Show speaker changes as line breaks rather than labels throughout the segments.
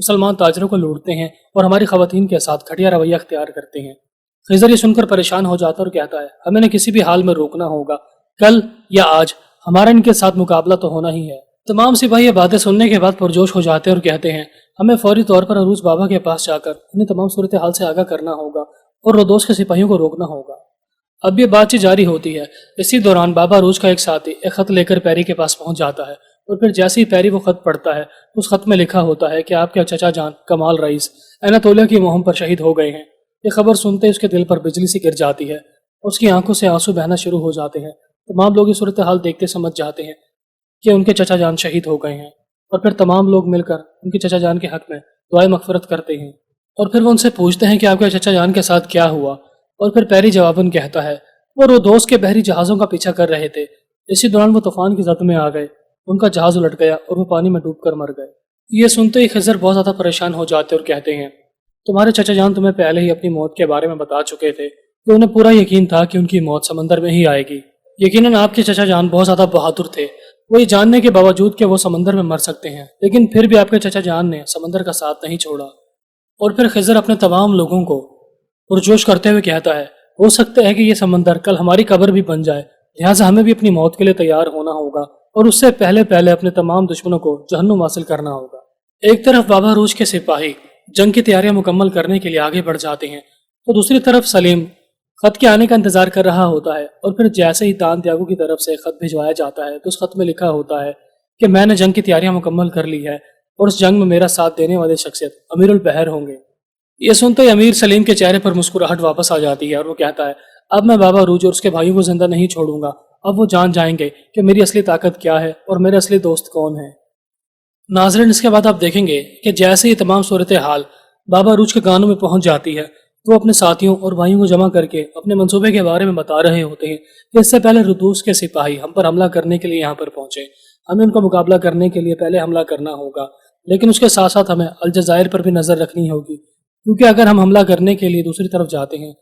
مسلمان تاجروں کو لوٹتے ہیں اور ہماری خواتین کے ساتھ گھٹیا رویہ اختیار کرتے ہیں۔ خضر یہ سن کر پریشان ہو جاتا اور کہتا ہے ہمیں انہیں کسی بھی حال میں روکنا ہوگا، کل یا آج ہمارا ان کے ساتھ مقابلہ تو ہونا ہی ہے۔ تمام سپاہی یہ باتیں سننے کے بعد پرجوش ہو جاتے ہیں اور کہتے ہیں ہمیں فوری طور پر عروج بابا کے پاس جا کر انہیں تمام صورتحال سے آگاہ کرنا ہوگا اور رودوس کے سپاہیوں کو روکنا ہوگا۔ اب یہ بات چیت جاری ہوتی ہے۔ اسی دوران بابا عروج کا ایک ساتھی ایک خط لے کر پیری کے پاس پہنچ جاتا ہے اور پھر جیسے ہی پیری وہ خط پڑھتا ہے اس خط میں لکھا ہوتا ہے کہ آپ کے چچا جان کمال رئیس اناتولیہ کی مہم پر شہید ہو گئے ہیں۔ یہ خبر سنتے اس کے دل پر بجلی سی گر جاتی ہے، اس کی آنکھوں سے آنسو بہنا شروع ہو جاتے ہیں۔ تمام لوگ یہ صورتحال دیکھتے سمجھ جاتے ہیں کہ ان کے چچا جان شہید ہو گئے ہیں، اور پھر تمام لوگ مل کر ان کے چچا جان کے حق میں دعائیں مغفرت کرتے ہیں، اور پھر وہ ان سے پوچھتے ہیں کہ آپ کے چچا جان کے ساتھ کیا ہوا، اور پھر پیری جواباً کہتا ہے وہ رودوس کے بحری جہازوں کا پیچھا کر رہے تھے، اسی دوران وہ طوفان کی زد میں آ گئے، ان کا جہاز الٹ گیا اور وہ پانی میں ڈوب کر مر گئے۔ یہ سنتے ہی خضر بہت زیادہ پریشان ہو جاتے اور کہتے ہیں تمہارے چچا جان تمہیں پہلے ہی اپنی موت کے بارے میں بتا چکے تھے کہ انہیں پورا یقین تھا کہ ان کی موت سمندر میں ہی آئے گی۔ یقیناً آپ کے چچا جان بہت زیادہ بہادر تھے، وہ یہ جاننے کے باوجود کہ وہ سمندر میں مر سکتے ہیں، لیکن پھر بھی آپ کے چچا جان نے سمندر کا ساتھ نہیں چھوڑا۔ اور پھر خضر اپنے تمام لوگوں کو پرجوش کرتے ہوئے کہتا ہے ہو سکتا ہے کہ یہ سمندر کل ہماری قبر بھی بن جائے، لہٰذا ہمیں بھی اپنی موت کے لیے تیار ہونا ہوگا اور اس سے پہلے پہلے اپنے تمام دشمنوں کو جہنم حاصل کرنا ہوگا۔ ایک طرف بابا عروج کے سپاہی جنگ کی تیاریاں مکمل کرنے کے لیے آگے بڑھ جاتے ہیں تو دوسری طرف سلیم خط کے آنے کا انتظار کر رہا ہوتا ہے، اور پھر جیسے ہی دان تیاگو کی طرف سے خط بھجوایا جاتا ہے تو اس خط میں لکھا ہوتا ہے کہ میں نے جنگ کی تیاریاں مکمل کر لی ہے اور اس جنگ میں میرا ساتھ دینے والے شخصیت امیر البحر ہوں گے۔ یہ سنتے ہی امیر سلیم کے چہرے پر مسکراہٹ واپس آ جاتی ہے اور وہ کہتا ہے اب میں بابا عروج اور اس کے بھائیوں کو زندہ نہیں چھوڑوں گا، اب وہ جان جائیں گے کہ میری اصلی طاقت کیا ہے اور میرے اصلی دوست کون ہیں۔ ناظرین اس کے بعد آپ دیکھیں گے کہ جیسے ہی تمام صورتحال بابا عروج کے کانوں میں پہنچ جاتی ہے تو وہ اپنے ساتھیوں اور بھائیوں کو جمع کر کے اپنے منصوبے کے بارے میں بتا رہے ہوتے ہیں کہ اس سے پہلے ردوس کے سپاہی ہم پر حملہ کرنے کے لیے یہاں پر پہنچے، ہمیں ان کا مقابلہ کرنے کے لیے پہلے حملہ کرنا ہوگا، لیکن اس کے ساتھ ساتھ ہمیں الجزائر پر بھی نظر رکھنی ہوگی، کیونکہ اگر ہم حملہ کرنے کے لیے دوسری طرف جاتے ہیں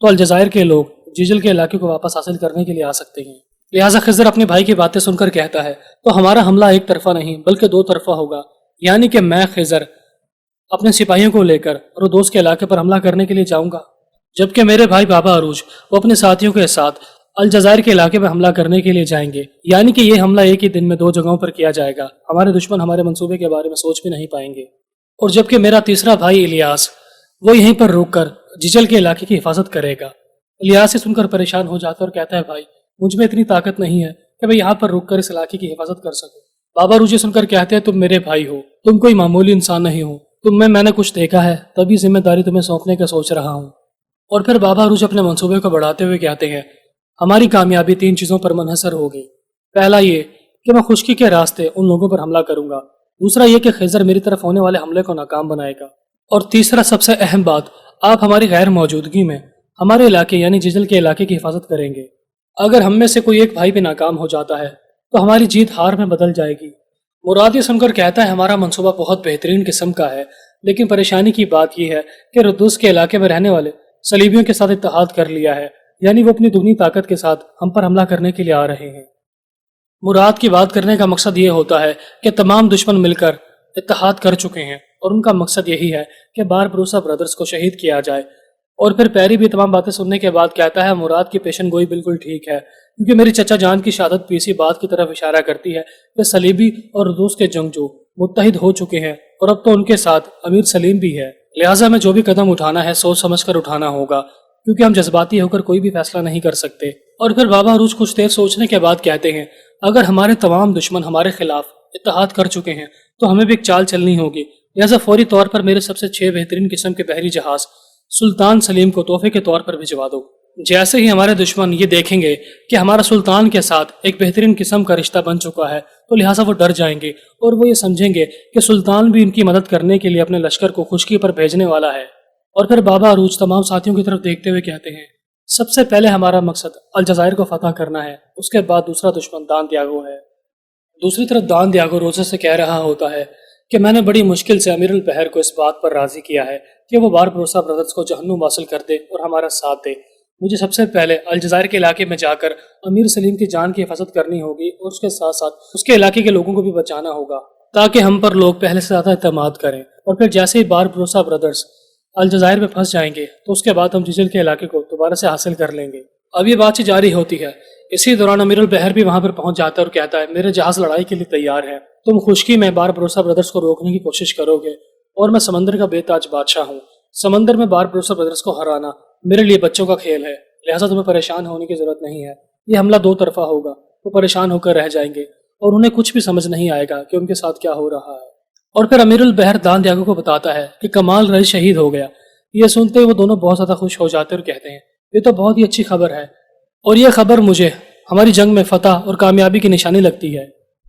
تو الجزائر کے لوگ جیجل کے علاقے کو واپس حاصل کرنے کے لیے آ سکتے ہیں۔ لہٰذا خضر اپنے بھائی کی باتیں سن کر کہتا ہے تو ہمارا حملہ ایک طرفہ نہیں بلکہ دو طرفہ ہوگا، یعنی کہ میں خضر اپنے سپاہیوں کو لے کر رودوس کے علاقے پر حملہ کرنے کے لیے جاؤں گا، جبکہ میرے بھائی بابا عروج وہ اپنے ساتھیوں کے ساتھ الجزائر کے علاقے میں حملہ کرنے کے لیے جائیں گے، یعنی کہ یہ حملہ ایک ہی دن میں دو جگہوں پر کیا جائے گا، ہمارے دشمن ہمارے منصوبے کے بارے میں سوچ بھی نہیں پائیں گے۔ اور جبکہ میرا تیسرا بھائی الیاس وہ یہیں پر روک کر جیجل کے علاقے کی حفاظت کرے گا۔ الیاس سے سن کر پریشان ہو جاتا اور کہتا ہے بھائی مجھ میں اتنی طاقت نہیں ہے کہ میں یہاں پر رک کر اس علاقے کی حفاظت کر سکوں۔ بابا عروج سن کر کہتے ہیں تم میرے بھائی ہو، تم کوئی معمولی انسان نہیں ہو، تم میں نے کچھ دیکھا ہے تبھی ذمہ داری تمہیں سونپنے کا سوچ رہا ہوں۔ اور پھر بابا عروج اپنے منصوبے کو بڑھاتے ہوئے کہتے ہیں ہماری کامیابی تین چیزوں پر منحصر ہوگی، پہلا یہ کہ میں خشکی کے راستے ان لوگوں پر حملہ کروں گا، دوسرا یہ کہ خضر میری طرف ہونے والے حملے کو ناکام بنائے گا، اور تیسرا سب سے اہم بات آپ ہماری غیر موجودگی میں ہمارے علاقے یعنی جیجل کے علاقے کی حفاظت کریں گے۔ اگر ہم میں سے کوئی ایک بھائی بھی ناکام ہو جاتا ہے تو ہماری جیت ہار میں بدل جائے گی۔ مراد یہ سن کر کہتا ہے ہمارا منصوبہ بہت بہترین قسم کا ہے، لیکن پریشانی کی بات یہ ہے کہ ردوس کے علاقے میں رہنے والے صلیبیوں کے ساتھ اتحاد کر لیا ہے، یعنی وہ اپنی دگنی طاقت کے ساتھ ہم پر حملہ کرنے کے لیے آ رہے ہیں۔ مراد کی بات کرنے کا مقصد یہ ہوتا ہے کہ تمام دشمن مل کر اتحاد کر چکے ہیں اور ان کا مقصد یہی ہے کہ باربروسا برادرز کو شہید کیا جائے۔ اور پھر پیری بھی تمام باتیں سننے کے بعد کہتا ہے مراد کی پیشن گوئی بالکل ٹھیک ہے، کیونکہ میری چچا جان کی شہادت بھی اسی بات کی طرف اشارہ کرتی ہے کہ صلیبی اور ردوس کے جنگجو متحد ہو چکے ہیں اور اب تو ان کے ساتھ امیر سلیم بھی ہے، لہٰذا میں جو بھی قدم اٹھانا ہے سوچ سمجھ کر اٹھانا ہوگا، کیونکہ ہم جذباتی ہو کر کوئی بھی فیصلہ نہیں کر سکتے۔ اور پھر بابا عروج کچھ دیر سوچنے کے بعد کہتے ہیں اگر ہمارے تمام دشمن ہمارے خلاف اتحاد کر چکے ہیں تو ہمیں بھی ایک چال چلنی ہوگی، لہٰذا فوری طور پر میرے سب سے 6 بہترین قسم کے بحری جہاز سلطان سلیم کو تحفے کے طور پر بھجوا دو۔ جیسے ہی ہمارے دشمن یہ دیکھیں گے کہ ہمارا سلطان کے ساتھ ایک بہترین قسم کا رشتہ بن چکا ہے تو لہٰذا وہ ڈر جائیں گے اور وہ یہ سمجھیں گے کہ سلطان بھی ان کی مدد کرنے کے لیے اپنے لشکر کو خشکی پر بھیجنے والا ہے۔ اور پھر بابا عروج تمام ساتھیوں کی طرف دیکھتے ہوئے کہتے ہیں سب سے پہلے ہمارا مقصد الجزائر کو فتح کرنا ہے، اس کے بعد دوسرا دشمن دان دیاگو ہے۔ دوسری طرف دان دیاگو روزے سے کہہ رہا ہوتا ہے کہ میں نے بڑی مشکل سے امیر البحر کو اس بات پر راضی کیا ہے کہ وہ باربروسا برادرز کو جہنم واصل کر دے اور ہمارا ساتھ دے۔ مجھے سب سے پہلے الجزائر کے علاقے میں جا کر امیر سلیم کی جان کی حفاظت کرنی ہوگی اور اس کے ساتھ ساتھ اس کے علاقے کے لوگوں کو بھی بچانا ہوگا تاکہ ہم پر لوگ پہلے سے زیادہ اعتماد کریں۔ اور پھر جیسے ہی باربروسا برادرز الجزائر میں پھنس جائیں گے تو اس کے بعد ہم جزل کے علاقے کو دوبارہ سے حاصل کر لیں گے۔ اب یہ بات چیت جاری ہوتی ہے، اسی دوران امیر البحر بھی وہاں پر پہنچ جاتا ہے اور کہتا ہے میرے جہاز لڑائی کے لیے تیار ہے، تم خشکی میں باربروسا برادرز کو روکنے کی کوشش کرو گے اور میں سمندر کا بے تاج بادشاہ ہوں، سمندر میں باربروسا برادرز کو ہرانا میرے لیے بچوں کا کھیل ہے، لہٰذا تمہیں پریشان ہونے کی ضرورت نہیں ہے، یہ حملہ دو طرفہ ہوگا، وہ پریشان ہو کر رہ جائیں گے اور انہیں کچھ بھی سمجھ نہیں آئے گا کہ ان کے ساتھ کیا ہو رہا ہے۔ اور پھر امیر البحر دان دیاگو کو بتاتا ہے کہ کمال رئیس شہید ہو گیا۔ یہ سنتے وہ دونوں بہت زیادہ خوش ہو جاتے اور کہتے ہیں یہ تو بہت ہی اچھی خبر ہے، اور یہ خبر مجھے ہماری جنگ میں فتح اور کامیابی کی نشانی لگتی ہے،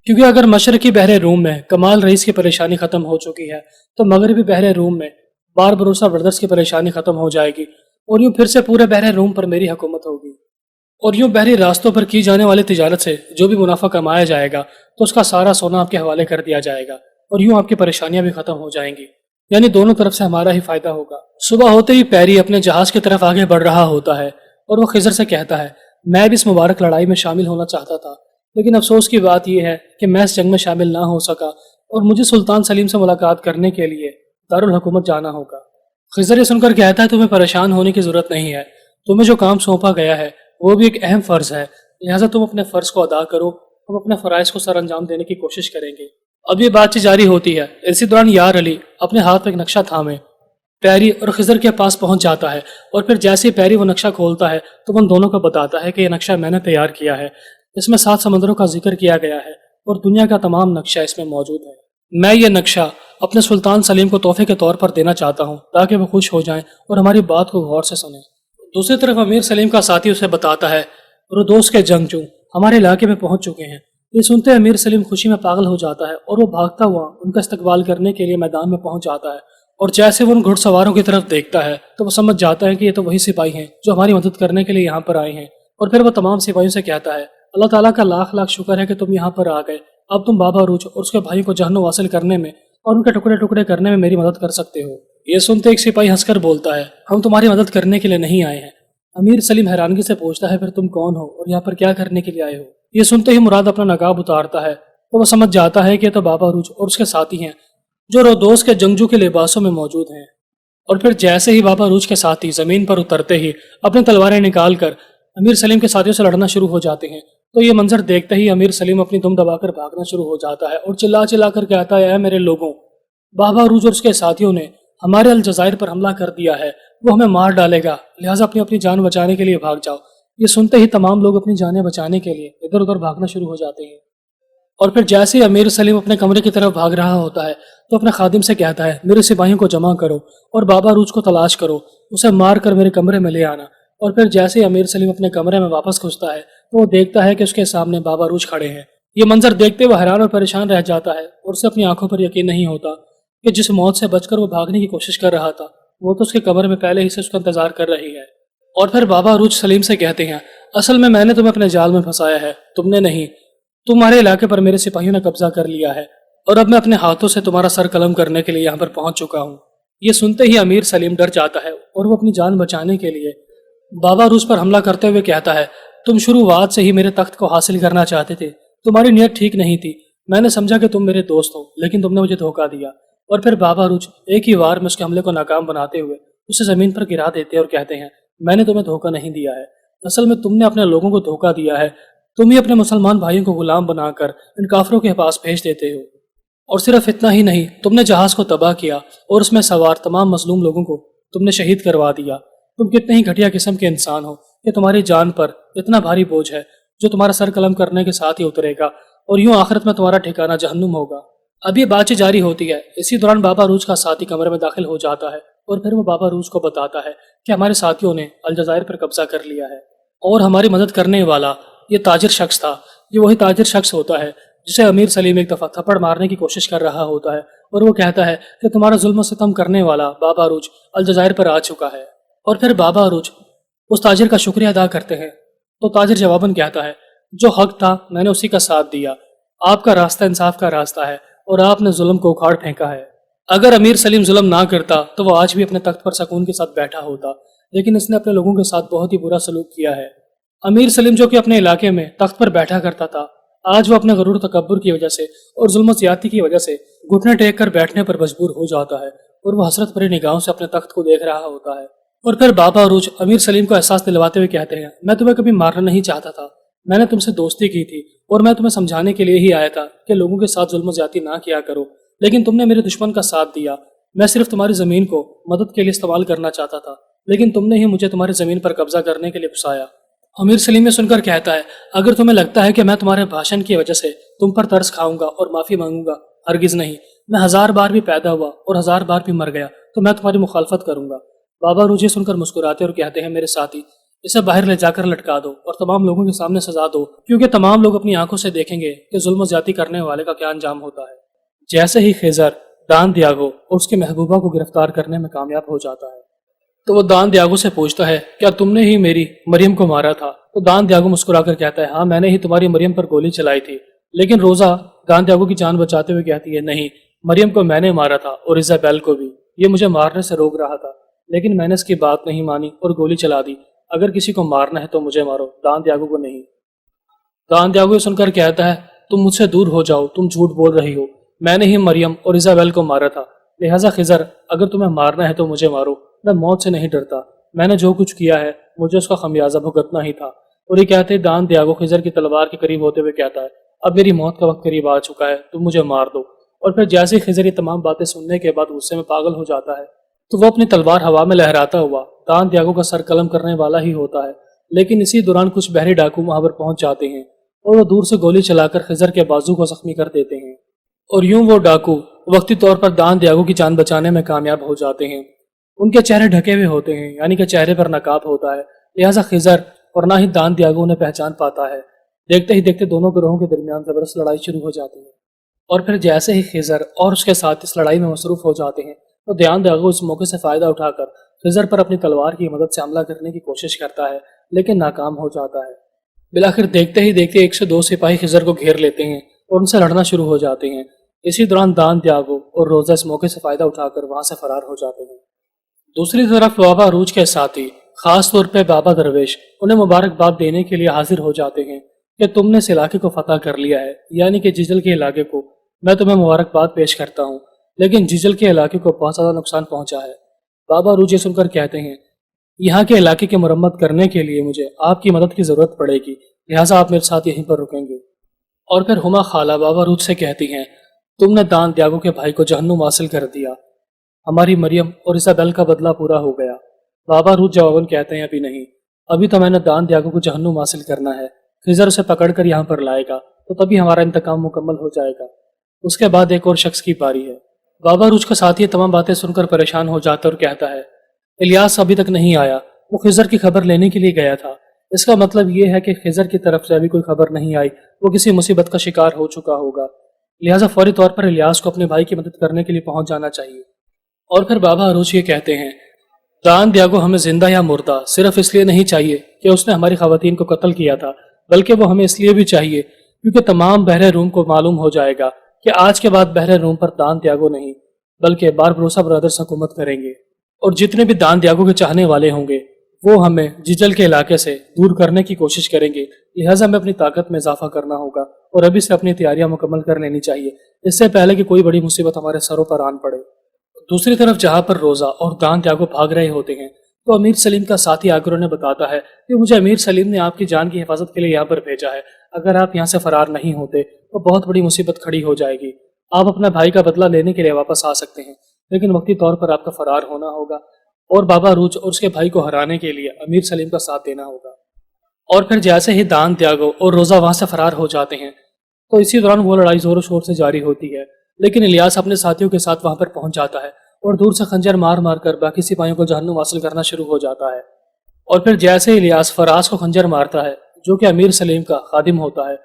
کیونکہ اگر مشرقی بحر روم میں کمال رئیس کی پریشانی ختم ہو چکی ہے تو مغربی بحر روم میں باربروسا برادرز کی پریشانی ختم ہو جائے گی، اور یوں پھر سے پورے بحر روم پر میری حکومت ہوگی، اور یوں بحری راستوں پر کی جانے والی تجارت سے جو بھی منافع کمایا جائے گا تو اس کا سارا سونا آپ کے حوالے کر دیا جائے گا، اور یوں آپ کی پریشانیاں بھی ختم ہو جائیں گی، یعنی دونوں طرف سے ہمارا ہی فائدہ ہوگا۔ صبح ہوتے ہی پیری اپنے جہاز کی طرف آگے بڑھ رہا ہوتا ہے اور وہ خضر سے کہتا ہے میں بھی اس مبارک لڑائی میں شامل ہونا چاہتا تھا، لیکن افسوس کی بات یہ ہے کہ میں اس جنگ میں شامل نہ ہو سکا اور مجھے سلطان سلیم سے ملاقات کرنے کے لیے دارالحکومت جانا ہوگا۔ خضر یہ سن کر کہتا ہے تمہیں پریشان ہونے کی ضرورت نہیں ہے، تمہیں جو کام سونپا گیا ہے وہ بھی ایک اہم فرض ہے، لہٰذا تم اپنے فرض کو ادا کرو، ہم اپنے فرائض کو سر انجام دینے کی کوشش کریں گے۔ اب یہ بات چیت جاری ہوتی ہے، اسی دوران یار علی اپنے ہاتھ میں ایک نقشہ تھامے پیری اور خضر کے پاس پہنچ جاتا ہے، اور پھر جیسے ہی پیری وہ نقشہ کھولتا ہے تو وہ ان دونوں کو بتاتا ہے کہ یہ نقشہ میں نے تیار کیا ہے، اس میں 7 سمندروں کا ذکر کیا گیا ہے اور دنیا کا تمام نقشہ اس میں موجود ہے۔ میں یہ نقشہ اپنے سلطان سلیم کو تحفے کے طور پر دینا چاہتا ہوں تاکہ وہ خوش ہو جائیں اور ہماری بات کو غور سے سنیں۔ دوسری طرف امیر سلیم کا ساتھی اسے بتاتا ہے ردوس کے جنگجو ہمارے علاقے میں پہنچ چکے ہیں۔ یہ سنتے امیر سلیم خوشی میں پاگل ہو جاتا ہے اور وہ بھاگتا ہوا ان کا استقبال کرنے کے لیے میدان میں پہنچ جاتا ہے، اور جیسے وہ ان گھڑ سواروں کی طرف دیکھتا ہے تو وہ سمجھ جاتا ہے کہ یہ تو وہی سپاہی ہیں جو ہماری مدد کرنے کے لیے یہاں پر آئے ہیں، اور پھر وہ تمام سپاہیوں سے کہتا ہے اللہ تعالیٰ کا لاکھ لاکھ شکر ہے کہ تم یہاں پر آ گئے، اب تم بابا روچ اور اس کے بھائی کو جہنم واصل کرنے میں اور ان کے ٹکڑے ٹکڑے کرنے میں میری مدد کر سکتے ہو۔ یہ سنتے ایک سپاہی ہنس کر بولتا ہے ہم تمہاری مدد کرنے کے لیے نہیں آئے ہیں۔ امیر سلیم حیرانگی سے پوچھتا ہے پھر تم کون ہو اور یہاں پر کیا کرنے کے لیے آئے ہو؟ یہ سنتے ہی مراد اپنا نقاب اتارتا ہے تو وہ سمجھ جاتا ہے کہ یہ تو بابا روچ اور اس کے ساتھی ہیں جو رودوس کے جنگجو کے لباسوں میں موجود ہیں، اور پھر جیسے ہی بابا روچ کے ساتھی زمین پر اترتے ہی اپنی تلواریں نکال کر امیر سلیم کے ساتھیوں سے لڑنا شروع ہو جاتے ہیں، تو یہ منظر دیکھتے ہی امیر سلیم اپنی دم دبا کر بھاگنا شروع ہو جاتا ہے اور چلا چلا کر کہتا ہے اے میرے لوگوں، بابا روچ اور اس کے ساتھیوں نے ہمارے الجزائر پر حملہ کر دیا ہے، وہ ہمیں مار ڈالے گا، لہٰذا اپنی اپنی جان بچانے کے لیے بھاگ جاؤ۔ یہ سنتے ہی تمام لوگ اپنی جانیں بچانے کے لیے ادھر ادھر بھاگنا شروع ہو جاتے ہیں، اور پھر جیسے ہی امیر سلیم اپنے کمرے کی طرف بھاگ رہا ہوتا ہے تو اپنے خادم سے کہتا ہے میرے سپاہیوں کو جمع کرو اور بابا روچ کو تلاش کرو، اسے مار کر میرے کمرے میں لے آنا۔ اور پھر جیسے ہی امیر سلیم اپنے کمرے میں واپس گھستا ہے تو وہ دیکھتا ہے کہ اس کے سامنے بابا روچ کھڑے ہیں۔ یہ منظر دیکھتے وہ حیران اور پریشان رہ جاتا ہے اور اسے اپنی آنکھوں پر یقین نہیں ہوتا کہ جس موت سے بچ کر وہ بھاگنے کی کوشش کر رہا تھا وہ تو اس کے کمرے میں پہلے ہی سے اس کا انتظار کر رہی ہے۔ اور پھر بابا روچ سلیم سے کہتے ہیں اصل میں نے تمہیں اپنے جال میں پھنسایا ہے، تم نے نہیں، تمہارے علاقے پر میرے سپاہیوں نے قبضہ کر لیا ہے اور اب میں اپنے ہاتھوں سے تمہارا سر قلم کرنے کے لیے یہاں پر پہنچ چکا ہوں۔ یہ سنتے ہی امیر سلیم ڈر جاتا ہے اور وہ اپنی جان بچانے کے لیے بابا روچ پر حملہ کرتے ہوئے کہتا ہے تم شروعات سے ہی میرے تخت کو حاصل کرنا چاہتے تھے، تمہاری نیت ٹھیک نہیں تھی، میں نے سمجھا کہ تم میرے دوست ہو لیکن تم نے مجھے دھوکہ دیا۔ اور پھر بابا روچ ایک ہی وار میں اس کے حملے کو ناکام بناتے ہوئے اسے زمین پر گرا دیتے اور کہتے ہیں میں نے تمہیں دھوکہ نہیں دیا ہے، اصل میں تم نے اپنے لوگوں کو دھوکہ دیا ہے، تم ہی اپنے مسلمان بھائیوں کو غلام بنا کر ان کافروں کے پاس بھیج دیتے ہو، اور صرف اتنا ہی نہیں تم نے جہاز کو تباہ کیا اور اس میں سوار تمام مظلوم لوگوں کو تم نے شہید کروا دیا۔ تم کتنے ہی گھٹیا قسم کے انسان ہو کہ تمہاری جان پر اتنا بھاری بوجھ ہے جو تمہارا سر قلم کرنے کے ساتھ ہی اترے گا، اور یوں آخرت میں تمہارا ٹھکانہ جہنم ہوگا۔ اب یہ بات چیت جاری ہوتی ہے، اسی دوران بابا روچ کا ساتھی کمرے میں داخل ہو جاتا ہے اور پھر وہ بابا روچ کو بتاتا ہے کہ ہمارے ساتھیوں نے الجزائر پر قبضہ کر لیا ہے اور ہماری مدد کرنے والا یہ تاجر شخص تھا، یہ وہی تاجر شخص ہوتا ہے جسے امیر سلیم ایک دفعہ تھپڑ مارنے کی کوشش کر رہا ہوتا ہے، اور وہ کہتا ہے کہ تمہارا ظلم و ستم کرنے والا بابا روچ الجزائر پر آ چکا ہے۔ اور پھر بابا روچ اس تاجر کا شکریہ ادا کرتے ہیں تو تاجر جواباً کہتا ہے جو حق تھا میں نے اسی کا ساتھ دیا، آپ کا راستہ انصاف کا راستہ ہے اور آپ نے ظلم کو اکھاڑ پھینکا ہے۔ اگر امیر سلیم ظلم نہ کرتا تو وہ آج بھی اپنے تخت پر سکون کے ساتھ بیٹھا ہوتا، لیکن اس نے اپنے لوگوں کے ساتھ بہت ہی برا سلوک کیا ہے۔ امیر سلیم جو کہ اپنے علاقے میں تخت پر بیٹھا کرتا تھا آج وہ اپنے غرور تکبر کی وجہ سے اور ظلم و زیادتی کی وجہ سے گھٹنے ٹیک کر بیٹھنے پر مجبور ہو جاتا ہے اور وہ حسرت بھری نگاہوں سے اپنے تخت کو دیکھ رہا ہوتا ہے۔ اور پھر بابا عروج امیر سلیم کو احساس دلواتے ہوئے کہتے ہیں، میں تمہیں کبھی مارنا نہیں چاہتا تھا، میں نے تم سے دوستی کی تھی اور میں تمہیں سمجھانے کے لیے ہی آیا تھا کہ لوگوں کے ساتھ ظلم و زیادتی نہ کیا کرو، لیکن تم نے میرے دشمن کا ساتھ دیا۔ میں صرف تمہاری زمین کو مدد کے لیے استعمال کرنا چاہتا تھا، لیکن تم نے ہی مجھے تمہاری زمین پر قبضہ کرنے کے لیے پھنسایا۔ امیر سلیم یہ سن کر کہتا ہے، اگر تمہیں لگتا ہے کہ میں تمہارے بھاشن کی وجہ سے تم پر ترس کھاؤں گا اور معافی مانگوں گا، ہرگز نہیں۔ میں 1000 بار بھی پیدا ہوا اور 1000 بار بھی مر گیا تو میں تمہاری مخالفت کروں گا۔ بابا روجی سن کر مسکراتے اور کہتے ہیں، میرے ساتھی، اسے باہر لے جا کر لٹکا دو اور تمام لوگوں کے سامنے سزا دو، کیونکہ تمام لوگ اپنی آنکھوں سے دیکھیں گے کہ ظلم و زیادتی کرنے والے کا کیا انجام ہوتا ہے۔ جیسے ہی خضر دان دیاگو اور اس کی محبوبہ کو گرفتار کرنے میں کامیاب ہو جاتا ہے تو وہ دان دیاگو سے پوچھتا ہے، کیا تم نے ہی میری مریم کو مارا تھا؟ تو دان دیاگو مسکرا کر کہتا ہے، ہاں میں نے ہی تمہاری مریم پر گولی چلائی تھی۔ لیکن روزہ دان دیاگو کی جان بچاتے ہوئے کہتی ہے، نہیں، مریم کو میں نے مارا تھا اور ایزابیل کو بھی، یہ مجھے مارنے سے روک رہا تھا، لیکن میں نے اس کی بات نہیں مانی اور گولی چلا دی۔ اگر کسی کو مارنا ہے تو مجھے مارو، دان دیاگو کو نہیں۔ دان دیاگو یہ سن کر کہتا ہے، تم مجھ سے دور ہو جاؤ، تم جھوٹ بول رہی ہو، میں نے ہی مریم اور ایزابیل کو مارا تھا، لہٰذا خضر اگر تمہیں مارنا ہے تو مجھے مارو، میں موت سے نہیں ڈرتا، میں نے جو کچھ کیا ہے مجھے اس کا خمیازہ بھگتنا ہی تھا۔ اور یہ کہتے دان دیاگو خضر کی تلوار کے قریب ہوتے ہوئے کہتا ہے، اب میری موت کا وقت قریب آ چکا ہے، تم مجھے مار دو۔ اور پھر جیسے خضر یہ تمام باتیں سننے کے بعد غصے میں پاگل ہو جاتا ہے تو وہ اپنی تلوار ہوا میں لہراتا ہوا دان دیاگو کا سر قلم کرنے والا ہی ہوتا ہے، لیکن اسی دوران کچھ بحری ڈاکو وہاں پر پہنچ جاتے ہیں اور وہ دور سے گولی چلا کر خضر کے بازو کو زخمی کر دیتے ہیں، اور یوں وہ ڈاکو وقتی طور پر دان دیاگو کی جان بچانے میں کامیاب ہو جاتے ہیں۔ ان کے چہرے ڈھکے ہوئے ہوتے ہیں، یعنی کہ چہرے پر نقاب ہوتا ہے، لہٰذا خضر اور نہ ہی دان دیاگو انہیں پہچان پاتا ہے۔ دیکھتے ہی دیکھتے دونوں گروہوں کے درمیان زبردست لڑائی شروع ہو جاتی ہے، اور پھر جیسے ہی خضر اور اس کے ساتھ اس لڑائی میں مصروف ہو جاتے ہیں تو دان دیاگو اس موقع سے فائدہ اٹھا کر خضر پر اپنی تلوار کی مدد سے حملہ کرنے کی کوشش کرتا ہے، لیکن ناکام ہو جاتا ہے۔ بالآخر دیکھتے ہی دیکھتے 1 سے 2 سپاہی خضر کو گھیر لیتے ہیں اور ان سے لڑنا شروع ہو جاتے ہیں۔ اسی دوران دان دیاگو اور روزہ اس موقع سے فائدہ اٹھا کر وہاں سے فرار ہو جاتے ہیں۔ دوسری طرف بابا عروج کے ساتھی، خاص طور پہ بابا درویش، انہیں مبارکباد دینے کے لیے حاضر ہو جاتے ہیں کہ تم نے اس علاقے کو فتح کر لیا ہے، یعنی کہ جیجل کے علاقے کو۔ میں تمہیں مبارکباد پیش کرتا ہوں، لیکن جیجل کے علاقے کو بہت زیادہ نقصان پہنچا ہے۔ بابا عروج یہ سن کر کہتے ہیں، یہاں کے علاقے کی مرمت کرنے کے لیے مجھے آپ کی مدد کی ضرورت پڑے گی، لہٰذا آپ میرے ساتھ یہیں پر رکیں گے۔ اور پھر ہما خالہ بابا عروج سے کہتی ہیں، تم نے دان دیاگو کے بھائی کو جہنم حاصل کر دیا، ہماری مریم اور ایزابیل کا بدلہ پورا ہو گیا۔ بابا عروج جواباً کہتے ہیں، ابھی نہیں، ابھی تو میں نے دان دیاگو کو جہنم حاصل کرنا ہے، خضر اسے پکڑ کر یہاں پر لائے گا تو تبھی ہمارا انتقام مکمل ہو جائے گا، اس کے بعد ایک اور شخص کی باری ہے۔ بابا عروج کا ساتھی یہ تمام باتیں سن کر پریشان ہو جاتا اور کہتا ہے، الیاس ابھی تک نہیں آیا، وہ خضر کی خبر لینے کے لیے گیا تھا، اس کا مطلب یہ ہے کہ خضر کی طرف سے ابھی کوئی خبر نہیں آئی، وہ کسی مصیبت کا شکار ہو چکا ہوگا، لہٰذا فوری طور پر الیاس کو اپنے بھائی کی مدد کرنے کے لیے پہنچ جانا چاہیے۔ اور پھر بابا عروج یہ کہتے ہیں، دان دیاگو ہمیں زندہ یا مردہ صرف اس لیے نہیں چاہیے کہ اس نے ہماری خواتین کو قتل کیا تھا، بلکہ وہ ہمیں اس لیے بھی چاہیے کیونکہ تمام بحر روم کو معلوم ہو جائے گا کہ آج کے بعد بحر روم پر دان دیاگو نہیں بلکہ باربروسا برادرز حکومت کریں گے، اور جتنے بھی دان دیاگو کے چاہنے والے ہوں گے وہ ہمیں جیجل کے علاقے سے دور کرنے کی کوشش کریں گے، لہٰذا ہمیں اپنی طاقت میں اضافہ کرنا ہوگا اور ابھی سے اپنی تیاریاں مکمل کر لینی چاہیے، اس سے پہلے کہ کوئی بڑی مصیبت ہمارے سروں پر آن پڑے۔ دوسری طرف جہاں پر روزہ اور دان دیاگو بھاگ رہے ہوتے ہیں تو امیر سلیم کا ساتھی آ کر انہیں بتاتا ہے کہ مجھے امیر سلیم نے آپ کی جان کی حفاظت کے لیے یہاں پر بھیجا ہے، اگر آپ یہاں سے فرار نہیں ہوتے تو بہت بڑی مصیبت کھڑی ہو جائے گی، آپ اپنا بھائی کا بدلہ لینے کے لیے واپس آ سکتے ہیں، لیکن وقتی طور پر آپ کا فرار ہونا ہوگا اور بابا عروج اور اس کے بھائی کو ہرانے کے لیے امیر سلیم کا ساتھ دینا ہوگا۔ اور پھر جیسے ہی دان دیاگو اور روزہ وہاں سے فرار ہو جاتے ہیں تو اسی دوران وہ لڑائی زور و شور سے جاری ہوتی ہے، لیکن الیاس اپنے ساتھیوں کے ساتھ وہاں پر پہنچ جاتا ہے اور دور سے خنجر مار مار کر باقی سپاہیوں کو جہنم حاصل کرنا شروع ہو جاتا ہے۔ اور پھر جیسے ہی الیاس فراز کو خنجر مارتا ہے جو کہ امیر سلیم کا خادم ہوتا ہے،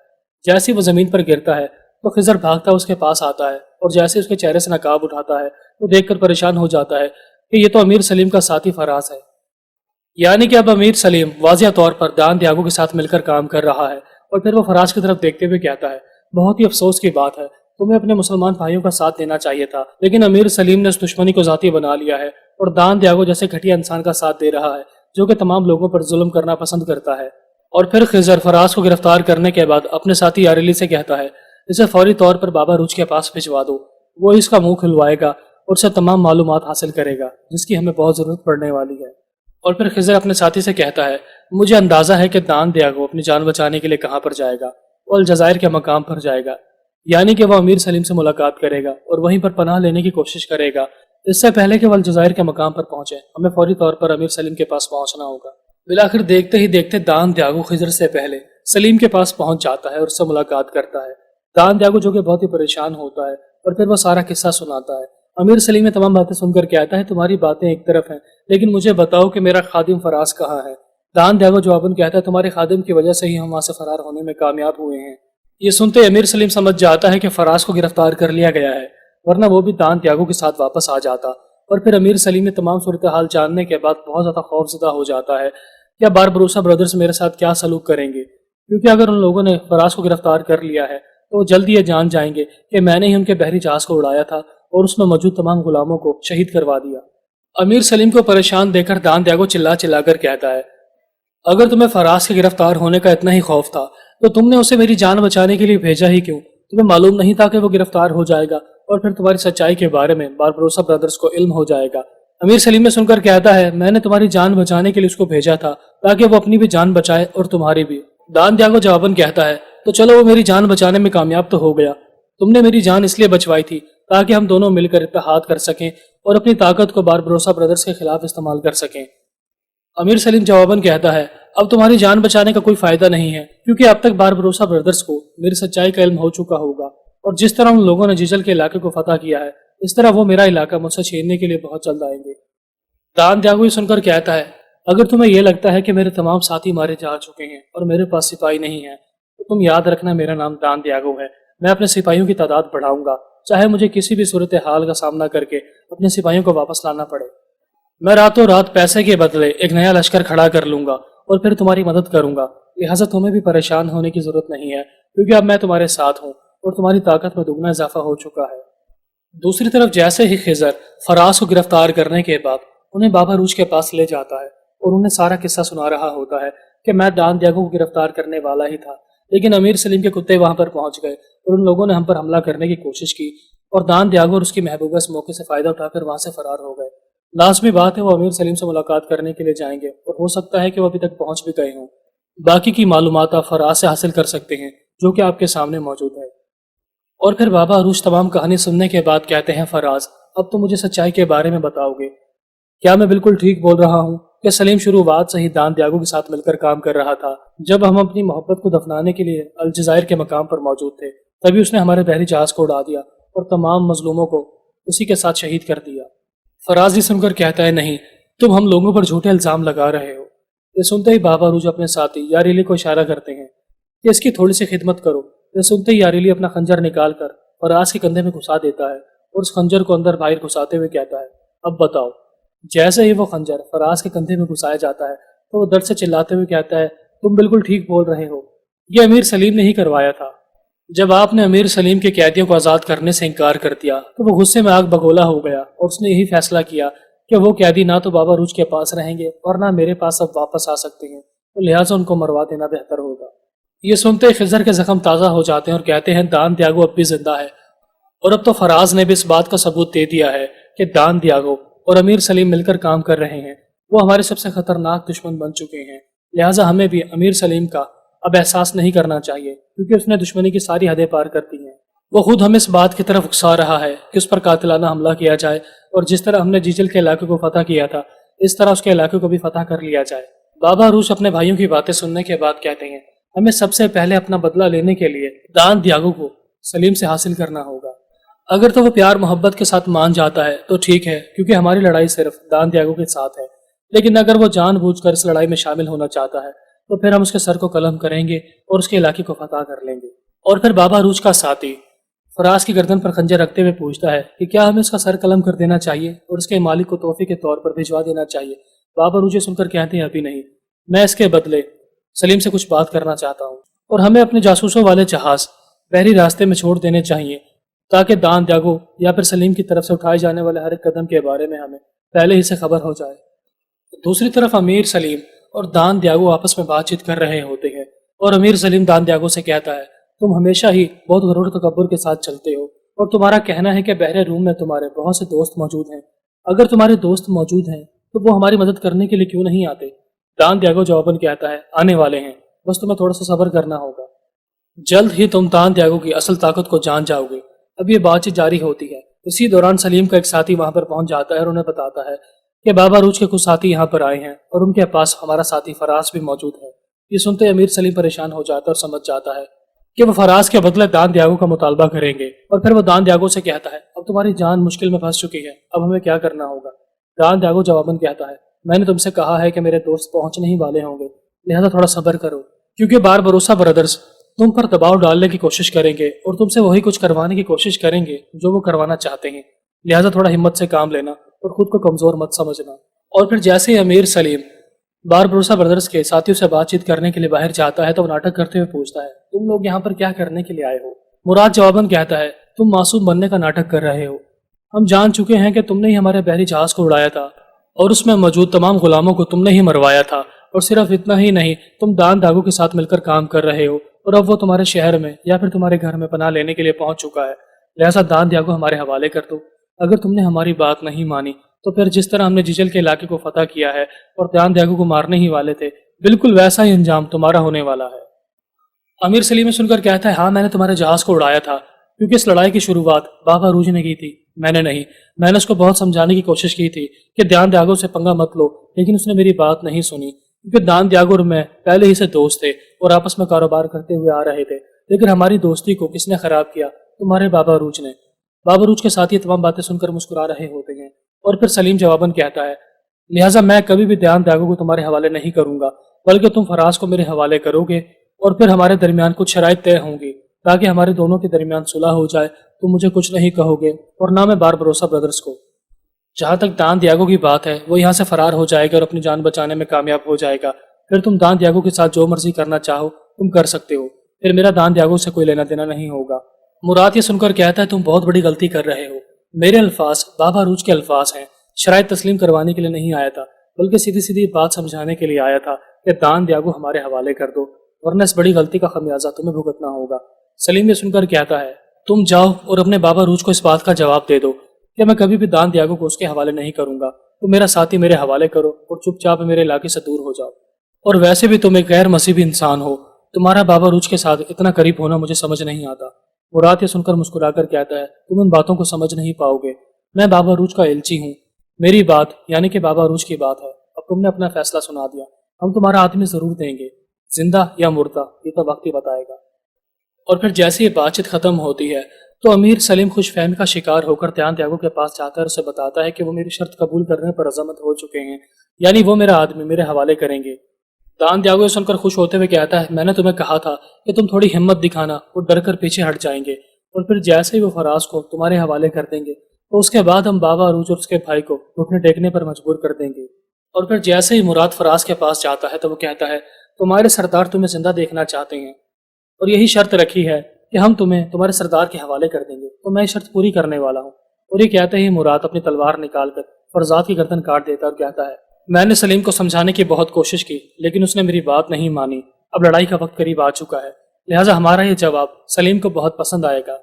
جیسے وہ زمین پر گرتا ہے تو خضر بھاگتا اس کے پاس آتا ہے اور جیسے اس کے چہرے سے نقاب اٹھاتا ہے وہ دیکھ کر پریشان ہو جاتا ہے کہ یہ تو امیر سلیم کا ساتھی فراز ہے، یعنی کہ اب امیر سلیم واضح طور پر دان دیاگو کے ساتھ مل کر کام کر رہا ہے۔ اور پھر وہ فراز کی طرف دیکھتے ہوئے کہتا ہے، بہت ہی افسوس کی بات ہے، تمہیں اپنے مسلمان بھائیوں کا ساتھ دینا چاہیے تھا، لیکن امیر سلیم نے اس دشمنی کو ذاتی بنا لیا ہے اور دان دیاگو جیسے گھٹیا انسان کا ساتھ دے رہا ہے جو کہ تمام لوگوں پر ظلم کرنا پسند کرتا ہے۔ اور پھر خضر فراز کو گرفتار کرنے کے بعد اپنے ساتھی یاریلی سے کہتا ہے اسے فوری طور پر بابا روچ کے پاس بھجوا دو، وہ اس کا منہ کھلوائے گا اور اسے تمام معلومات حاصل کرے گا جس کی ہمیں بہت ضرورت پڑنے والی ہے۔ اور پھر خضر اپنے ساتھی سے کہتا ہے مجھے اندازہ ہے کہ دان دیاگو اپنی جان بچانے کے لیے کہاں پر جائے گا، وہ الجزائر کے مقام پر جائے گا، یعنی کہ وہ امیر سلیم سے ملاقات کرے گا اور وہیں پر پناہ لینے کی کوشش کرے گا۔ اس سے پہلے کہ وہ الجزائر کے مقام پر پہنچے ہمیں فوری طور پر امیر سلیم کے پاس پہنچنا ہوگا۔ بالآخر دیکھتے ہی دیکھتے دان دیاگو خضر سے پہلے سلیم کے پاس پہنچ جاتا ہے اور اس سے ملاقات کرتا ہے۔ دان دیاگو جو کہ بہت ہی پریشان ہوتا ہے اور پھر وہ سارا قصہ سناتا ہے۔ امیر سلیم نے تمام باتیں سن کر کہتا ہے تمہاری باتیں ایک طرف ہیں لیکن مجھے بتاؤ کہ میرا خادم فراز کہاں ہے؟ دان دیاگو جواباً کہتا ہے تمہارے خادم کی وجہ سے ہی ہم وہاں سے فرار ہونے میں کامیاب ہوئے ہیں۔ یہ سنتے امیر سلیم سمجھ جاتا ہے کہ فراز کو گرفتار کر لیا گیا ہے، ورنہ وہ بھی دان دیاگو کے ساتھ واپس آ جاتا۔ اور پھر امیر سلیم نے تمام صورتحال جاننے کے بعد بہت زیادہ خوفزدہ ہو جاتا ہے کہ اب باربروسا برادرز میرے ساتھ کیا سلوک کریں گے، کیونکہ اگر ان لوگوں نے فراز کو گرفتار کر لیا ہے تو وہ جلدی یہ جان جائیں گے کہ میں نے ہی ان کے بحری جہاز کو اڑایا تھا اور اس میں موجود تمام غلاموں کو شہید کروا دیا۔ امیر سلیم کو پریشان دیکھ کر دان دیاگو چلا چلا کر کہتا ہے اگر تمہیں فراز کے گرفتار ہونے کا اتنا ہی خوف تھا تو تم نے اسے میری جان بچانے کے لیے بھیجا ہی کیوں؟ تمہیں معلوم نہیں تھا کہ وہ گرفتار ہو جائے گا اور پھر تمہاری سچائی کے بارے میں باربروسا برادرز کو علم ہو جائے گا۔ امیر سلیم نے سن کر کہتا ہے میں نے تمہاری جان بچانے کے لیے اس کو بھیجا تھا تاکہ وہ اپنی بھی جان بچائے اور تمہاری بھی۔ دان دیاگو جواباً کہتا ہے تو چلو وہ میری جان بچانے میں کامیاب تو ہو گیا، تم نے میری جان اس لیے بچوائی تھی تاکہ ہم دونوں مل کر اتحاد کر سکیں اور اپنی طاقت کو باربروسا برادرز کے خلاف استعمال کر سکیں۔ امیر سلیم جواباً کہتا ہے اب تمہاری جان بچانے کا کوئی فائدہ نہیں ہے کیونکہ اب تک باربروسا برادرز کو میری سچائی کا علم ہو چکا ہوگا، اور جس طرح ان لوگوں نے جیجل کے علاقے کو فتح کیا ہے اس طرح وہ میرا علاقہ مجھ سے چھیننے کے لیے بہت جلد آئیں گے۔ دان دیاگو یہ سن کر کہتا ہے اگر تمہیں یہ لگتا ہے کہ میرے تمام ساتھی مارے جا چکے ہیں اور میرے پاس سپاہی نہیں ہیں تو تم یاد رکھنا میرا نام دان دیاگو ہے، میں اپنے سپاہیوں کی تعداد بڑھاؤں گا چاہے مجھے کسی بھی صورتحال کا سامنا کر کے اپنے سپاہیوں کو واپس لانا پڑے۔ میں راتوں رات پیسے کے بدلے ایک نیا لشکر کھڑا کر لوں گا اور پھر تمہاری مدد کروں گا، لہٰذا تمہیں بھی پریشان ہونے کی ضرورت نہیں ہے کیونکہ اب میں تمہارے ساتھ ہوں اور تمہاری طاقت میں دگنا اضافہ ہو چکا ہے۔ دوسری طرف جیسے ہی خضر فراز کو گرفتار کرنے کے بعد انہیں بابا روچ کے پاس لے جاتا ہے اور انہیں سارا قصہ سنا رہا ہوتا ہے کہ میں دان دیاگو کو گرفتار کرنے والا ہی تھا لیکن امیر سلیم کے کتے وہاں پر پہنچ گئے اور ان لوگوں نے ہم پر حملہ کرنے کی کوشش کی اور دان دیاگو اور اس کی محبوبہ اس موقع سے فائدہ اٹھا کر وہاں سے فرار ہو گئے۔ لازمی بات ہے وہ امیر سلیم سے ملاقات کرنے کے لیے جائیں گے اور ہو سکتا ہے کہ وہ ابھی تک پہنچ بھی گئے ہوں۔ باقی کی معلومات آپ فراز سے حاصل کر سکتے ہیں جو کہ آپ کے سامنے موجود ہے۔ اور پھر بابا عروج تمام کہانی سننے کے بعد کہتے ہیں فراز اب تو مجھے سچائی کے بارے میں بتاؤ گے، کیا میں بالکل ٹھیک بول رہا ہوں کہ سلیم شروعات سے ہی دان دیاگو کے ساتھ مل کر کام کر رہا تھا؟ جب ہم اپنی محبت کو دفنانے کے لیے الجزائر کے مقام پر موجود تھے تبھی اس نے ہمارے بحری جہاز کو اڑا دیا اور تمام مظلوموں کو اسی کے ساتھ شہید کر دیا۔ فراز یہ سن کر کہتا ہے نہیں، تم ہم لوگوں پر جھوٹے الزام لگا رہے ہو۔ یہ سنتے ہی بابا عروج اپنے ساتھی یاریلی کو اشارہ کرتے ہیں کہ اس کی تھوڑی سی خدمت کرو۔ یہ سنتے ہی یاریلی اپنا خنجر نکال کر فراز کے کندھے میں گھسا دیتا ہے اور اس خنجر کو اندر باہر گھساتے ہوئے کہتا ہے اب بتاؤ۔ جیسے ہی وہ خنجر فراز کے کندھے میں گھسایا جاتا ہے تو وہ درد سے چلاتے ہوئے کہتا ہے تم بالکل ٹھیک بول رہے ہو، یہ امیر سلیم نے ہی کروایا تھا۔ جب آپ نے امیر سلیم کے قیدیوں کو آزاد کرنے سے انکار کر دیا تو وہ غصے میں آگ بگولا ہو گیا اور اس نے یہی فیصلہ کیا کہ وہ قیدی نہ تو بابا عروج کے پاس رہیں گے اور نہ میرے پاس اب واپس آ سکتے ہیں، تو لہٰذا ان کو مروا دینا بہتر ہوگا۔ یہ سنتے خضر کے زخم تازہ ہو جاتے ہیں اور کہتے ہیں دان دیاگو اب بھی زندہ ہے، اور اب تو فراز نے بھی اس بات کا ثبوت دے دیا ہے کہ دان دیاگو اور امیر سلیم مل کر کام کر رہے ہیں، وہ ہمارے سب سے خطرناک دشمن بن چکے ہیں، لہٰذا ہمیں بھی امیر سلیم کا اب احساس نہیں کرنا چاہیے کیونکہ اس نے دشمنی کی ساری حدیں پار کر دی ہیں۔ وہ خود ہمیں اس بات کی طرف اکسا رہا ہے کہ اس پر قاتلانہ حملہ کیا جائے اور جس طرح ہم نے جیجل کے علاقے کو فتح کیا تھا اس طرح اس کے علاقے کو بھی فتح کر لیا جائے۔ بابا عروج اپنے بھائیوں کی باتیں سننے کے بعد کہتے ہیں ہمیں سب سے پہلے اپنا بدلہ لینے کے لیے دان دیاگو کو سلیم سے حاصل کرنا ہوگا۔ اگر تو وہ پیار محبت کے ساتھ مان جاتا ہے تو ٹھیک ہے کیونکہ ہماری لڑائی صرف دان دیاگو کے ساتھ ہے، لیکن اگر وہ جان بوجھ کر اس لڑائی میں شامل ہونا چاہتا ہے تو پھر ہم اس کے سر کو قلم کریں گے اور اس کے علاقے کو فتح کر لیں گے۔ اور پھر بابا عروج کا ساتھی فراز کی گردن پر خنجر رکھتے ہوئے پوچھتا ہے کہ کیا ہمیں اس کا سر قلم کر دینا چاہیے اور اس کے مالک کو تحفے کے طور پر بھجوا دینا چاہیے؟ بابا عروج سن کر کہتے ہیں ابھی نہیں، میں اس کے بدلے سلیم سے کچھ بات کرنا چاہتا ہوں اور ہمیں اپنے جاسوسوں والے جہاز بحری راستے میں چھوڑ دینے چاہیے تاکہ دان دیاگو یا پھر سلیم کی طرف سے اٹھائے جانے والے ہر ایک قدم کے بارے میں ہمیں پہلے ہی سے خبر ہو جائے۔ دوسری طرف امیر سلیم اور دان دیاگو آپس میں بات چیت کر رہے ہوتے ہیں اور امیر سلیم دان دیاگو سے کہتا ہے تم ہمیشہ ہی بہت غرور و تکبر کے ساتھ چلتے ہو اور تمہارا کہنا ہے کہ بحر روم میں تمہارے بہت سے دوست موجود ہیں۔ اگر تمہارے دوست موجود ہیں تو وہ ہماری مدد کرنے کے لیے کیوں نہیں آتے؟ دان دیاگو جواباً کہتا ہے آنے والے ہیں، بس تمہیں تھوڑا سا صبر کرنا ہوگا، جلد ہی تم دان دیاگو کی اصل طاقت کو جان جاؤ گے۔ اب یہ بات چیت جاری ہوتی ہے، اسی دوران سلیم کا ایک ساتھی وہاں پر پہنچ جاتا ہے اور انہیں بتاتا ہے کہ بابا روچ کے کچھ ساتھی یہاں پر آئے ہیں اور ان کے پاس ہمارا ساتھی فراز بھی موجود ہے۔ یہ سنتے امیر سلیم پریشان ہو جاتا ہے اور سمجھ جاتا ہے کہ وہ فراز کے بدلے دان دیاگو کا مطالبہ کریں گے، اور پھر وہ دان دیاگو سے کہتا ہے اب تمہاری جان مشکل میں پھنس چکی ہے، اب ہمیں کیا کرنا ہوگا؟ دان دیاگو جواباً کہتا ہے میں نے تم سے کہا ہے کہ میرے دوست پہنچنے ہی والے ہوں گے، لہذا تھوڑا صبر کرو، کیونکہ بار بروسا برادرز تم پر دباؤ ڈالنے کی کوشش کریں گے اور تم سے وہی کچھ کروانے کی کوشش کریں گے جو وہ کروانا چاہتے ہیں، لہذا تھوڑا ہمت سے کام لینا اور خود کو کمزور مت سمجھنا۔ اور پھر جیسے ہی امیر سلیم بار بروسا بردرز کے ساتھیوں سے بات چیت کرنے کے لیے باہر جاتا ہے تو وہ ناٹک کرتے ہوئے پوچھتا ہے تم لوگ یہاں پر کیا کرنے کے لیے آئے ہو؟ مراد جواباً کہتا ہے تم معصوم بننے کا ناٹک کر رہے ہو، ہم جان چکے ہیں کہ تم نے ہی ہمارے بحری جہاز کو اڑایا تھا اور اس میں موجود تمام غلاموں کو تم نے ہی مروایا تھا، اور صرف اتنا ہی نہیں تم دان داگو کے ساتھ مل کر کام کر رہے ہو اور اب وہ تمہارے شہر میں یا پھر تمہارے گھر میں پناہ لینے کے لیے پہنچ چکا ہے، لہذا دان دیاگو ہمارے حوالے کر دو۔ اگر تم نے ہماری بات نہیں مانی تو پھر جس طرح ہم نے جیجل کے علاقے کو فتح کیا ہے اور دان دیاگو کو مارنے ہی والے تھے، بالکل ویسا ہی انجام تمہارا ہونے والا ہے۔ امیر سلیم سن کر کہتا ہے ہاں میں نے تمہارے جہاز کو اڑایا تھا، کیونکہ اس لڑائی کی شروعات بابا روج نے کی تھی، میں نے نہیں۔ میں نے اس کو بہت سمجھانے کی کوشش کی تھی کہ دان دیاگو سے پنگا مت لو، لیکن اس نے میری بات نہیں سنی، کیونکہ دان دیاگو اور میں پہلے ہی سے دوست تھے اور آپس میں کاروبار کرتے ہوئے آ رہے تھے، لیکن ہماری دوستی کو کس نے خراب کیا؟ تمہارے بابا روج نے۔ بابا روج کے ساتھ یہ تمام باتیں سن کر مسکرا رہے ہوتے ہیں، اور پھر سلیم جواباً کہتا ہے لہٰذا میں کبھی بھی دان دیاگو کو تمہارے حوالے نہیں کروں گا، بلکہ تم فراز کو میرے حوالے کرو گے، اور پھر ہمارے درمیان کچھ شرائط طے ہوں گی تاکہ ہمارے دونوں کے درمیان صلح ہو جائے۔ تم مجھے کچھ نہیں کہو گے اور نہ میں بار بروسا برادرز کو۔ جہاں تک دان دیاگو کی بات ہے وہ یہاں سے فرار ہو جائے گا اور اپنی جان بچانے میں کامیاب ہو جائے گا، پھر تم دان دیاگو کے ساتھ جو مرضی کرنا چاہو تم کر سکتے ہو، پھر میرا دان دیاگو سے کوئی لینا دینا نہیں ہوگا۔ مراد یہ سن کر کہتا ہے تم بہت بڑی غلطی کر رہے ہو، میرے الفاظ بابا روج کے الفاظ ہیں، شرائط تسلیم کروانے کے لیے نہیں آیا تھا، بلکہ سیدھی سیدھی بات سمجھانے کے لیے آیا تھا کہ دان دیاگو ہمارے حوالے کر دو، ورنہ اس بڑی غلطی کا خمیازہ تمہیں بھگتنا ہوگا۔ سلیم یہ سن کر کہتا ہے تم جاؤ اور اپنے بابا روج کو اس بات کا جواب دے دو کہ میں کبھی بھی دان دیاگو کو اس کے حوالے نہیں کروں گا، تم میرا ساتھی میرے حوالے کرو اور چپ چاپ میرے علاقے سے دور ہو جاؤ۔ اور ویسے بھی تم ایک غیر مذہبی انسان ہو، تمہارا بابا روج کے ساتھ اتنا قریب ہونا مجھے سمجھ نہیں آتا۔ مراد یہ سن کر مسکرا کر کہتا ہے تم ان باتوں کو سمجھ نہیں پاؤ گے، میں بابا روج کا ایلچی ہوں، میری بات یعنی کہ بابا روج کی بات ہے، اب تم نے اپنا فیصلہ سنا دیا، ہم تمہارا آدمی ضرور دیں گے، زندہ یا مردہ یہ تو وقت ہی بتائے گا۔ اور پھر جیسے یہ بات چیت ختم ہوتی ہے تو امیر سلیم خوش فہمی کا شکار ہو کر دان دیاگو کے پاس جاتا ہے اور اسے بتاتا ہے کہ وہ میری شرط قبول کرنے پر عزمت ہو چکے ہیں، یعنی وہ میرا آدمی میرے حوالے کریں گے۔ دان دیاگو سن کر خوش ہوتے ہوئے کہتا ہے میں نے تمہیں کہا تھا کہ تم تھوڑی ہمت دکھانا اور ڈر کر پیچھے ہٹ جائیں گے، اور پھر جیسے ہی وہ فراز کو تمہارے حوالے کر دیں گے تو اس کے بعد ہم بابا روج اور اس کے بھائی کو گھٹنے ٹیکنے پر مجبور کر دیں گے۔ اور پھر جیسے ہی مراد فراز کے پاس جاتا ہے تو وہ کہتا ہے تمہارے سردار تمہیں زندہ دیکھنا چاہتے ہیں اور یہی شرط رکھی ہے کہ ہم تمہیں تمہارے سردار کے حوالے کر دیں گے، تو میں یہ شرط پوری کرنے والا ہوں۔ اور یہ کہتے ہی مراد اپنی تلوار نکال کر فرزاد کی گردن کاٹ دیتا اور کہتا ہے میں نے سلیم کو سمجھانے کی بہت کوشش کی لیکن اس نے میری بات نہیں مانی، اب لڑائی کا وقت قریب آ چکا ہے، لہٰذا ہمارا یہ جواب سلیم کو بہت پسند آئے گا۔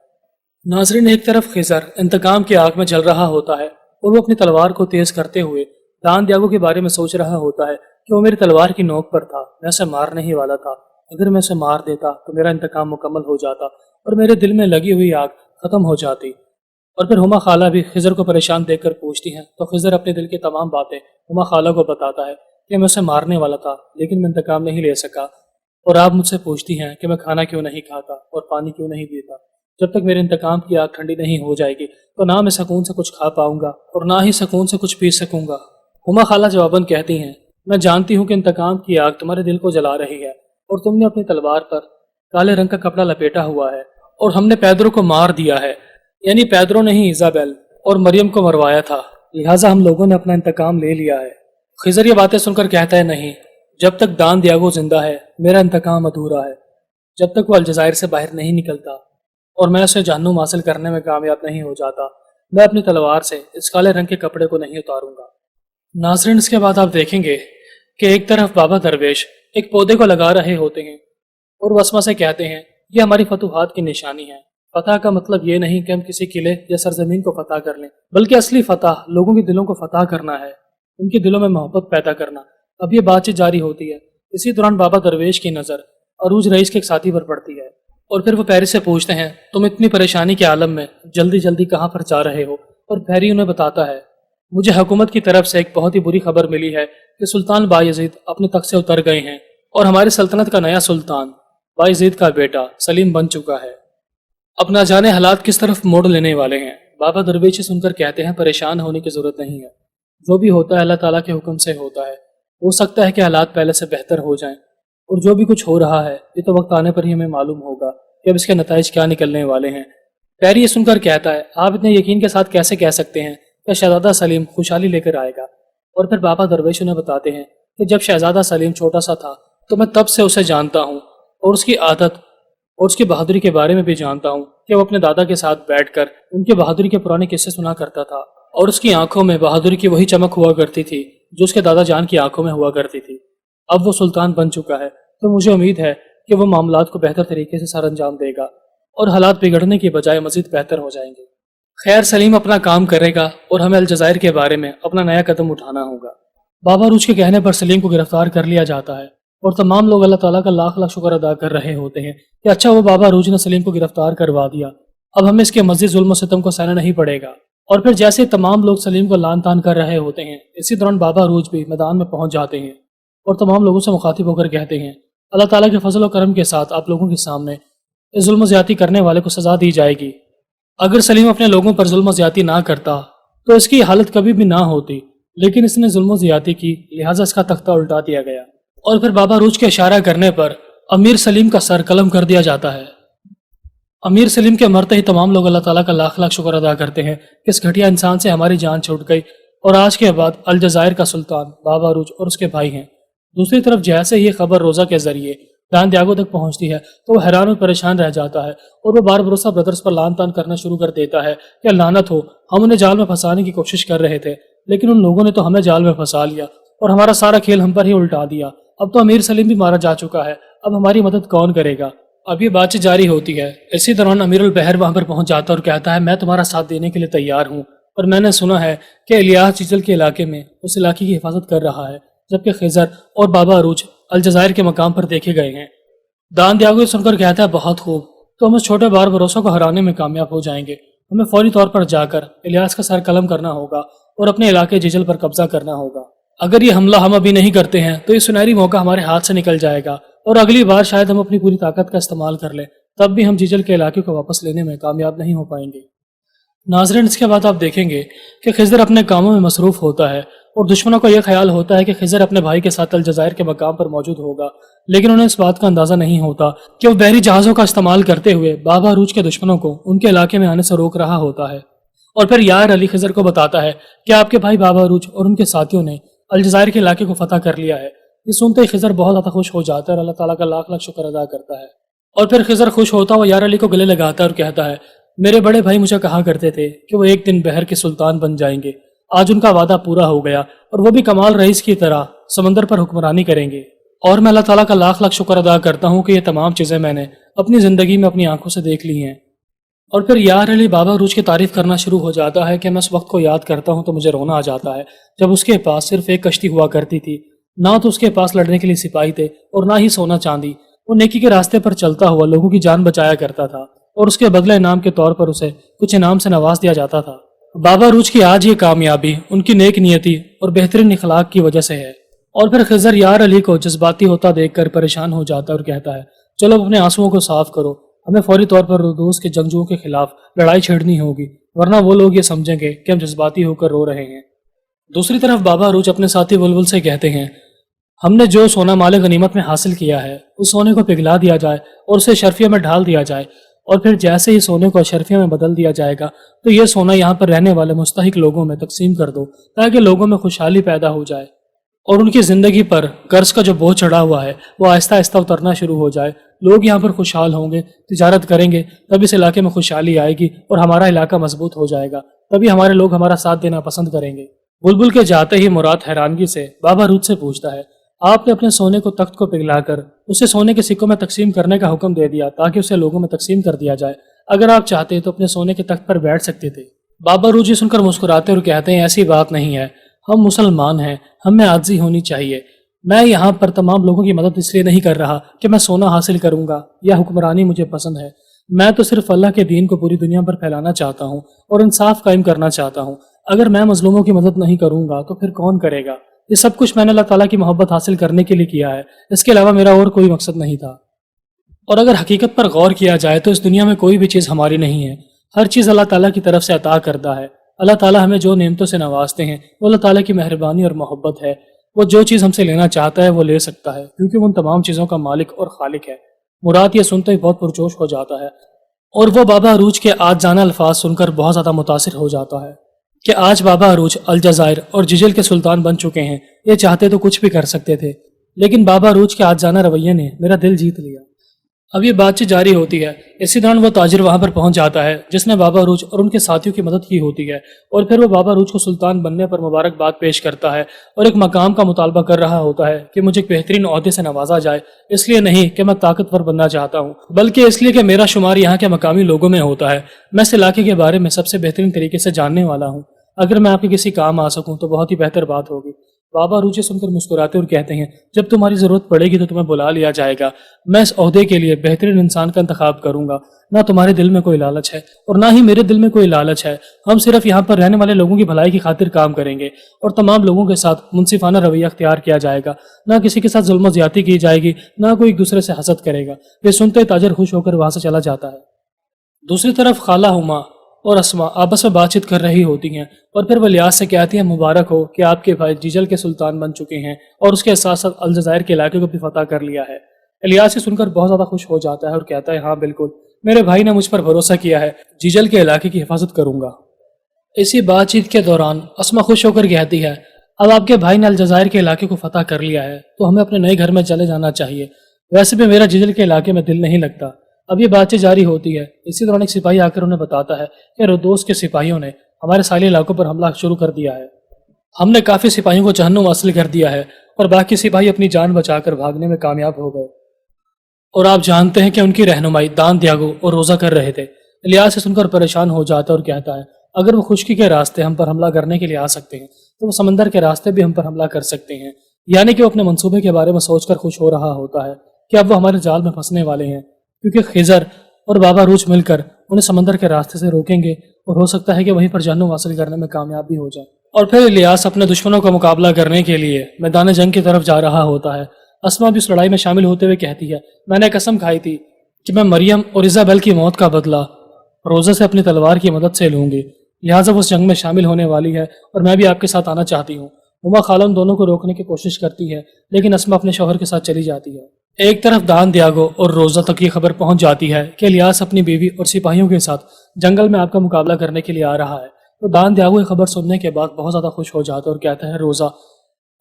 ناظرین ایک طرف خضر انتقام کی آگ میں جل رہا ہوتا ہے اور وہ اپنی تلوار کو تیز کرتے ہوئے دان دیاگو کے بارے میں سوچ رہا ہوتا ہے کہ وہ میری تلوار کی نوک پر تھا، میں اسے مارنے ہی والا تھا، اگر میں اسے مار دیتا تو میرا انتقام مکمل ہو جاتا اور میرے دل میں لگی ہوئی آگ ختم ہو جاتی۔ اور پھر ہما خالہ بھی خضر کو پریشان دیکھ کر پوچھتی ہیں تو خضر اپنے دل کی تمام باتیں ہما خالہ کو بتاتا ہے کہ میں اسے مارنے والا تھا لیکن میں انتقام نہیں لے سکا، اور آپ مجھ سے پوچھتی ہیں کہ میں کھانا کیوں نہیں کھاتا اور پانی کیوں نہیں پیتا، جب تک میرے انتقام کی آگ ٹھنڈی نہیں ہو جائے گی تو نہ میں سکون سے کچھ کھا پاؤں گا اور نہ ہی سکون سے کچھ پی سکوں گا۔ ہما خالہ جواباً کہتی ہیں میں جانتی ہوں کہ انتقام کی آگ تمہارے دل کو جلا رہی ہے اور تم نے اپنی تلوار پر کالے رنگ کا کپڑا لپیٹا ہوا ہے، اور ہم نے پیدرو کو مار دیا ہے، یعنی پیدرو نہیں ایزابیل اور مریم کو مروایا تھا، لہٰذا ہم لوگوں نے اپنا انتقام لے لیا ہے۔ خضر یہ باتیں سن کر کہتا ہے نہیں، جب تک دان دیاگو زندہ ہے میرا انتقام ادھورا ہے، جب تک وہ الجزائر سے باہر نہیں نکلتا اور میں اسے جہنم حاصل کرنے میں کامیاب نہیں ہو جاتا میں اپنی تلوار سے اس کالے رنگ کے کپڑے کو نہیں اتاروں گا۔ ناظرین اس کے بعد آپ دیکھیں گے کہ ایک طرف بابا درویش ایک پودے کو لگا رہے ہوتے ہیں اور وسما سے کہتے ہیں یہ ہماری فتوحات کی نشانی ہے۔ فتح کا مطلب یہ نہیں کہ ہم کسی قلعے یا سرزمین کو فتح کر لیں، بلکہ اصلی فتح لوگوں کے دلوں کو فتح کرنا ہے، ان کے دلوں میں محبت پیدا کرنا۔ اب یہ بات چیت جاری ہوتی ہے، اسی دوران بابا درویش کی نظر عروج رئیس کے ایک ساتھی پر پڑتی ہے اور پھر وہ پیری سے پوچھتے ہیں تم اتنی پریشانی کے عالم میں جلدی جلدی کہاں پر جا رہے ہو؟ اور پیری انہیں بتاتا ہے مجھے حکومت کی طرف سے ایک بہت ہی بری خبر ملی ہے کہ سلطان بایزید اپنے تخت سے اتر گئے ہیں اور ہماری سلطنت کا نیا سلطان بایزید کا بیٹا سلیم بن چکا ہے۔ اب نہ جانے حالات کس طرف موڑ لینے والے ہیں۔ بابا درویش سن کر کہتے ہیں پریشان ہونے کی ضرورت نہیں ہے، جو بھی ہوتا ہے اللہ تعالیٰ کے حکم سے ہوتا ہے، ہو سکتا ہے کہ حالات پہلے سے بہتر ہو جائیں، اور جو بھی کچھ ہو رہا ہے یہ تو وقت آنے پر ہی ہمیں معلوم ہوگا کہ اب اس کے نتائج کیا نکلنے والے ہیں۔ پیری یہ سن کر کہتا ہے آپ اتنے یقین کے ساتھ کیسے کہہ سکتے ہیں کہ شہزادہ سلیم خوشحالی لے کر آئے گا؟ اور پھر بابا درویش انہیں بتاتے ہیں کہ جب شہزادہ سلیم چھوٹا سا تھا تو میں تب سے اسے جانتا ہوں اور اس کی عادت اور اس کی بہادری کے بارے میں بھی جانتا ہوں کہ وہ اپنے دادا کے ساتھ بیٹھ کر ان کی بہادری کے پرانے قصے سنا کرتا تھا، اور اس کی آنکھوں میں بہادری کی وہی چمک ہوا کرتی تھی جو اس کے دادا جان کی آنکھوں میں ہوا کرتی تھی۔ اب وہ سلطان بن چکا ہے تو مجھے امید ہے کہ وہ معاملات کو بہتر طریقے سے سر انجام دے گا اور حالات بگڑنے کی بجائے مزید بہتر ہو جائیں گے۔ خیر سلیم اپنا کام کرے گا اور ہمیں الجزائر کے بارے میں اپنا نیا قدم اٹھانا ہوگا۔ بابا روچ کے کہنے پر سلیم کو گرفتار کر لیا جاتا ہے اور تمام لوگ اللہ تعالیٰ کا لاکھ لاکھ شکر ادا کر رہے ہوتے ہیں کہ اچھا وہ بابا روچ نے سلیم کو گرفتار کروا دیا، اب ہمیں اس کے مزید ظلم و ستم کو سہنا نہیں پڑے گا۔ اور پھر جیسے تمام لوگ سلیم کو لان تان کر رہے ہوتے ہیں، اسی دوران بابا روچ بھی میدان میں پہنچ جاتے ہیں اور تمام لوگوں سے مخاطب ہو کر کہتے ہیں اللہ تعالیٰ کے فضل و کرم کے ساتھ آپ لوگوں کے سامنے اس ظلم و زیادتی کرنے والے کو سزا دی جائے گی۔ اگر سلیم اپنے لوگوں پر ظلم و زیادتی نہ کرتا تو اس کی حالت کبھی بھی نہ ہوتی، لیکن اس نے ظلم و زیادتی کی لہٰذا اس کا تختہ الٹا دیا گیا۔ اور پھر بابا روچ کے اشارہ کرنے پر امیر سلیم کا سر قلم کر دیا جاتا ہے۔ امیر سلیم کے مرتے ہی تمام لوگ اللہ تعالیٰ کا لاکھ لاکھ شکر ادا کرتے ہیں کہ اس گھٹیا انسان سے ہماری جان چھوٹ گئی، اور آج کے بعد الجزائر کا سلطان بابا روچ اور اس کے بھائی ہیں۔ دوسری طرف جیسے یہ خبر روزہ کے ذریعے دان دیاگو تک پہنچتی ہے تو وہ حیران اور پریشان رہ جاتا ہے اور وہ باربروسا برادرز پر لان تان کرنا شروع کر دیتا ہے کہ لعنت ہو، ہم انہیں جال میں پھنسانے کی کوشش کر رہے تھے لیکن ان لوگوں نے تو ہمیں جال میں پھنسا لیا اور ہمارا سارا کھیل ہم پر ہی الٹا دیا۔ اب تو امیر سلیم بھی مارا جا چکا ہے، اب ہماری مدد کون کرے گا؟ اب یہ بات چیت جاری ہوتی ہے، اسی دوران امیر البحر وہاں پر پہنچ جاتا ہے اور کہتا ہے میں تمہارا ساتھ دینے کے لیے تیار ہوں، اور میں نے سنا ہے کہ الیاس چیچل کے علاقے میں اس علاقے کی حفاظت کر رہا ہے، جبکہ خضر اور بابا روچ الجزائر کے مقام پر دیکھے گئے ہیں۔ دان دیاگو سن کر کہتا ہے بہت خوب، تو ہم اس چھوٹے بار بروسوں کو ہرانے میں کامیاب ہو جائیں گے۔ ہمیں فوری طور پر جا کر الیاس کا سر قلم کرنا ہوگا اور اپنے علاقے جیجل پر قبضہ کرنا ہوگا۔ اگر یہ حملہ ہم ابھی نہیں کرتے ہیں تو یہ سنہری موقع ہمارے ہاتھ سے نکل جائے گا اور اگلی بار شاید ہم اپنی پوری طاقت کا استعمال کر لیں، تب بھی ہم جیجل کے علاقے کو واپس لینے میں کامیاب نہیں ہو پائیں گے۔ ناظرین اس کے بعد آپ دیکھیں گے کہ خضر اپنے کاموں میں مصروف ہوتا ہے اور دشمنوں کو یہ خیال ہوتا ہے کہ خضر اپنے بھائی کے ساتھ الجزائر کے مقام پر موجود ہوگا، لیکن انہیں اس بات کا اندازہ نہیں ہوتا کہ وہ بحری جہازوں کا استعمال کرتے ہوئے بابا روچ کے دشمنوں کو ان کے علاقے میں آنے سے روک رہا ہوتا ہے۔ اور پھر یار علی خضر کو بتاتا ہے کہ آپ کے بھائی بابا روچ اور ان کے ساتھیوں نے الجزائر کے علاقے کو فتح کر لیا ہے۔ یہ سنتے ہی خضر بہت زیادہ خوش ہو جاتا ہے اور اللہ تعالیٰ کا لاکھ لاکھ شکر ادا کرتا ہے۔ اور پھر خضر خوش ہوتا وہ یار علی کو گلے لگاتا ہے اور کہتا ہے میرے بڑے بھائی مجھے کہا کرتے تھے کہ وہ ایک دن بحر کے سلطان بن جائیں گے، آج ان کا وعدہ پورا ہو گیا اور وہ بھی کمال رئیس کی طرح سمندر پر حکمرانی کریں گے۔ اور میں اللہ تعالیٰ کا لاکھ لاکھ شکر ادا کرتا ہوں کہ یہ تمام چیزیں میں نے اپنی زندگی میں اپنی آنکھوں سے دیکھ لی ہیں۔ اور پھر یار علی بابا روچ کی تعریف کرنا شروع ہو جاتا ہے کہ میں اس وقت کو یاد کرتا ہوں تو مجھے رونا آ جاتا ہے جب اس کے پاس صرف ایک کشتی ہوا کرتی تھی، نہ تو اس کے پاس لڑنے کے لیے سپاہی تھے اور نہ ہی سونا چاندی۔ وہ نیکی کے راستے پر چلتا ہوا لوگوں کی جان بچایا کرتا تھا اور اس کے بدلے انعام کے طور پر اسے کچھ انعام سے نواز دیا جاتا تھا۔ بابا روچ کی آج یہ کامیابی ان کی نیک نیتی اور بہترین اخلاق کی وجہ سے ہے۔ اور پھر خضر یار علی کو جذباتی ہوتا دیکھ کر پریشان ہو جاتا ہے اور کہتا ہے چلو اپنے آنسوؤں کو صاف کرو، ہمیں فوری طور پر روس کے جنگجوؤں کے خلاف لڑائی چھیڑنی ہوگی، ورنہ وہ لوگ یہ سمجھیں گے کہ ہم جذباتی ہو کر رو رہے ہیں۔ دوسری طرف بابا روچ اپنے ساتھی بلبل سے کہتے ہیں ہم نے جو سونا مال غنیمت میں حاصل کیا ہے اس سونے کو پگھلا دیا جائے اور اسے اشرفیہ میں ڈھال دیا جائے، اور پھر جیسے ہی سونے کو اشرفیہ میں بدل دیا جائے گا تو یہ سونا یہاں پر رہنے والے مستحق لوگوں میں تقسیم کر دو تاکہ لوگوں میں خوشحالی پیدا ہو جائے اور ان کی زندگی پر قرض کا جو بوجھ چڑھا ہوا ہے وہ آہستہ آہستہ اترنا شروع ہو جائے۔ لوگ یہاں پر خوشحال ہوں گے، تجارت کریں گے، تب اس علاقے میں خوشحالی آئے گی اور ہمارا علاقہ مضبوط ہو جائے گا، تبھی ہمارے لوگ ہمارا ساتھ دینا پسند کریں گے۔ بلبل کے جاتے ہی مراد حیرانگی سے بابا روچ سے پوچھتا ہے آپ نے اپنے سونے کو تخت کو پگھلا کر اسے سونے کے سکوں میں تقسیم کرنے کا حکم دے دیا تاکہ اسے لوگوں میں تقسیم کر دیا جائے۔ اگر آپ چاہتے تو اپنے سونے کے تخت پر بیٹھ سکتے تھے۔ بابا روچ سن کر مسکراتے اور کہتے ہیں ایسی بات نہیں ہے، ہم مسلمان ہیں، ہم میں عاجزی ہونی چاہیے۔ میں یہاں پر تمام لوگوں کی مدد اس لیے نہیں کر رہا کہ میں سونا حاصل کروں گا یا حکمرانی مجھے پسند ہے۔ میں تو صرف اللہ کے دین کو پوری دنیا پر پھیلانا چاہتا ہوں اور انصاف قائم کرنا چاہتا ہوں۔ اگر میں مظلوموں کی مدد نہیں کروں گا تو پھر کون کرے گا؟ یہ سب کچھ میں نے اللہ تعالیٰ کی محبت حاصل کرنے کے لیے کیا ہے، اس کے علاوہ میرا اور کوئی مقصد نہیں تھا۔ اور اگر حقیقت پر غور کیا جائے تو اس دنیا میں کوئی بھی چیز ہماری نہیں ہے، ہر چیز اللہ تعالیٰ کی طرف سے عطا کردہ ہے۔ اللہ تعالیٰ ہمیں جو نعمتوں سے نوازتے ہیں وہ اللہ تعالیٰ کی مہربانی اور محبت ہے۔ وہ جو چیز ہم سے لینا چاہتا ہے وہ لے سکتا ہے کیونکہ وہ ان تمام چیزوں کا مالک اور خالق ہے۔ مراد یہ سنتے ہی بہت پرجوش ہو جاتا ہے اور وہ بابا عروج کے آج جانا الفاظ سن کر بہت زیادہ متاثر ہو جاتا ہے کہ آج بابا عروج الجزائر اور ججل کے سلطان بن چکے ہیں۔ یہ چاہتے تو کچھ بھی کر سکتے تھے، لیکن بابا عروج کے آج جانا رویے نے میرا دل جیت لیا۔ اب یہ بات چیت جاری ہوتی ہے، اسی دوران وہ تاجر وہاں پر پہنچ جاتا ہے جس نے بابا عروج اور ان کے ساتھیوں کی مدد کی ہوتی ہے، اور پھر وہ بابا عروج کو سلطان بننے پر مبارکباد پیش کرتا ہے اور ایک مقام کا مطالبہ کر رہا ہوتا ہے کہ مجھے ایک بہترین عہدے سے نوازا جائے، اس لیے نہیں کہ میں طاقتور بننا چاہتا ہوں بلکہ اس لیے کہ میرا شمار یہاں کے مقامی لوگوں میں ہوتا ہے۔ میں اس علاقے کے بارے میں سب سے بہترین طریقے سے جاننے والا ہوں، اگر میں آپ کے کسی کام آ سکوں تو بہت ہی بہتر بات ہوگی۔ بابا عروج سن کر مسکراتے اور کہتے ہیں جب تمہاری ضرورت پڑے گی تو تمہیں بلا لیا جائے گا۔ میں اس عہدے کے لیے بہترین انسان کا انتخاب کروں گا۔ نہ تمہارے دل میں کوئی لالچ ہے اور نہ ہی میرے دل میں کوئی لالچ ہے۔ ہم صرف یہاں پر رہنے والے لوگوں کی بھلائی کی خاطر کام کریں گے اور تمام لوگوں کے ساتھ منصفانہ رویہ اختیار کیا جائے گا۔ نہ کسی کے ساتھ ظلم و زیادتی کی جائے گی، نہ کوئی ایک دوسرے سے حسد کرے گا۔ یہ سنتے تاجر خوش ہو کر وہاں سے چلا جاتا ہے۔ دوسری طرف خالہ ہما اور اسما آپس میں بات چیت کر رہی ہوتی ہیں اور پھر وہ الیاس سے کہتی ہیں مبارک ہو کہ آپ کے بھائی جیجل کے سلطان بن چکے ہیں اور اس کے ساتھ ساتھ الجزائر کے علاقے کو بھی فتح کر لیا ہے۔ الیاس سے سن کر بہت زیادہ خوش ہو جاتا ہے اور کہتا ہے ہاں بالکل، میرے بھائی نے مجھ پر بھروسہ کیا ہے، جیجل کے علاقے کی حفاظت کروں گا۔ اسی بات چیت کے دوران اسما خوش ہو کر کہتی ہے اب آپ کے بھائی نے الجزائر کے علاقے کو فتح کر لیا ہے تو ہمیں اپنے نئے گھر میں چلے جانا چاہیے، ویسے بھی میرا جیجل کے علاقے میں دل نہیں لگتا۔ اب یہ بات چیت جاری ہوتی ہے، اسی دوران ایک سپاہی آ کر انہیں بتاتا ہے کہ رودوس کے سپاہیوں نے ہمارے ساحلی علاقوں پر حملہ شروع کر دیا ہے۔ ہم نے کافی سپاہیوں کو جہنم حاصل کر دیا ہے اور باقی سپاہی اپنی جان بچا کر بھاگنے میں کامیاب ہو گئے، اور آپ جانتے ہیں کہ ان کی رہنمائی دان دیاگو اور روزہ کر رہے تھے۔ الیاس سے سن کر پریشان ہو جاتا ہے اور کہتا ہے اگر وہ خشکی کے راستے ہم پر حملہ کرنے کے لیے آ سکتے ہیں تو وہ سمندر کے راستے بھی ہم پر حملہ کر سکتے ہیں۔ یعنی کہ وہ اپنے منصوبے کے بارے میں سوچ کر خوش ہو رہا ہوتا ہے کہ اب وہ ہمارے جال میں پھنسنے والے ہیں، کیونکہ خضر اور بابا عروج مل کر انہیں سمندر کے راستے سے روکیں گے اور ہو سکتا ہے کہ وہیں پر جہنم حاصل کرنے میں کامیاب بھی ہو جائے۔ اور پھر الیاس اپنے دشمنوں کا مقابلہ کرنے کے لیے میدان جنگ کی طرف جا رہا ہوتا ہے۔ اسما بھی اس لڑائی میں شامل ہوتے ہوئے کہتی ہے میں نے قسم کھائی تھی کہ میں مریم اور ایزابیل کی موت کا بدلہ روزہ سے اپنی تلوار کی مدد سے لوں گی، لہٰذا وہ اس جنگ میں شامل ہونے والی ہے اور میں بھی آپ کے ساتھ آنا چاہتی ہوں۔ ہما خالم دونوں کو روکنے کی کوشش کرتی ہے لیکن اسما اپنے شوہر کے ساتھ چلی جاتی ہے۔ ایک طرف دان دیاگو اور روزہ تک یہ خبر پہنچ جاتی ہے کہ الیاس اپنی بیوی اور سپاہیوں کے ساتھ جنگل میں آپ کا مقابلہ کرنے کے لیے آ رہا ہے، تو دان دیاگو یہ خبر سننے کے بعد بہت زیادہ خوش ہو جاتا ہے اور کہتا ہے روزہ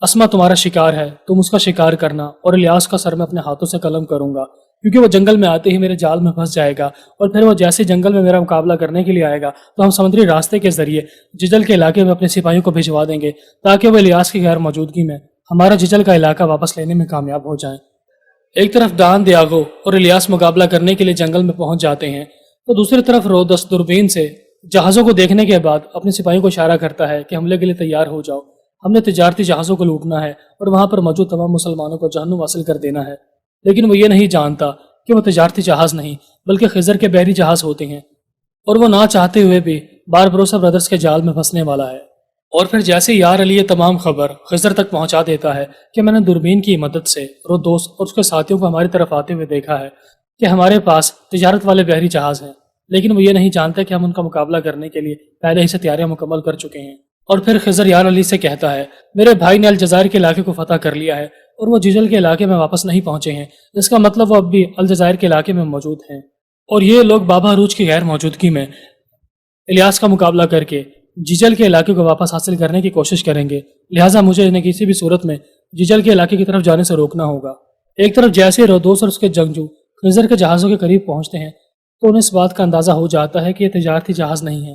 اسما تمہارا شکار ہے، تم اس کا شکار کرنا اور الیاس کا سر میں اپنے ہاتھوں سے قلم کروں گا، کیونکہ وہ جنگل میں آتے ہی میرے جال میں پھنس جائے گا اور پھر وہ جیسے جنگل میں میرا مقابلہ کرنے کے لیے آئے گا تو ہم سمندری راستے کے ذریعے ججل کے علاقے میں اپنے سپاہیوں کو بھجوا دیں گے تاکہ وہ الیاس کی غیر موجودگی میں ہمارا ججل کا علاقہ واپس لینے میں کامیاب ہو جائیں۔ ایک طرف دان دیاگو اور الیاس مقابلہ کرنے کے لیے جنگل میں پہنچ جاتے ہیں تو دوسری طرف رودس دوربین سے جہازوں کو دیکھنے کے بعد اپنے سپاہیوں کو اشارہ کرتا ہے کہ حملے کے لیے تیار ہو جاؤ، ہم نے تجارتی جہازوں کو لوٹنا ہے اور وہاں پر موجود تمام مسلمانوں کو جہنم حاصل کر دینا ہے۔ لیکن وہ یہ نہیں جانتا کہ وہ تجارتی جہاز نہیں بلکہ خضر کے بحری جہاز ہوتے ہیں اور وہ نہ چاہتے ہوئے بھی باربروسا برادرز کے جال میں پھنسنے والا ہے۔ اور پھر جیسے یار علی یہ تمام خبر خضر تک پہنچا دیتا ہے کہ میں نے دوربین کی مدد سے رودوس اور اس کے ساتھیوں کو ہماری طرف آتے ہوئے دیکھا ہے کہ ہمارے پاس تجارت والے بحری جہاز ہیں، لیکن وہ یہ نہیں جانتے کہ ہم ان کا مقابلہ کرنے کے لیے پہلے ہی سے تیاریاں مکمل کر چکے ہیں۔ اور پھر خضر یار علی سے کہتا ہے میرے بھائی نے الجزائر کے علاقے کو فتح کر لیا ہے اور وہ جیجل کے علاقے میں واپس نہیں پہنچے ہیں، اس کا مطلب وہ اب بھی الجزائر کے علاقے میں موجود ہیں اور یہ لوگ بابا عروج کی غیر موجودگی میں الیاس کا مقابلہ کر کے جیجل کے علاقے کو واپس حاصل کرنے کی کوشش کریں گے، لہٰذا مجھے انہیں کسی بھی صورت میں جیجل کے علاقے کی طرف جانے سے روکنا ہوگا۔ ایک طرف جیسے رودوس اور اس کے جنگجو خضر کے جہازوں کے قریب پہنچتے ہیں تو انہیں اس بات کا اندازہ ہو جاتا ہے کہ یہ تجارتی جہاز نہیں ہے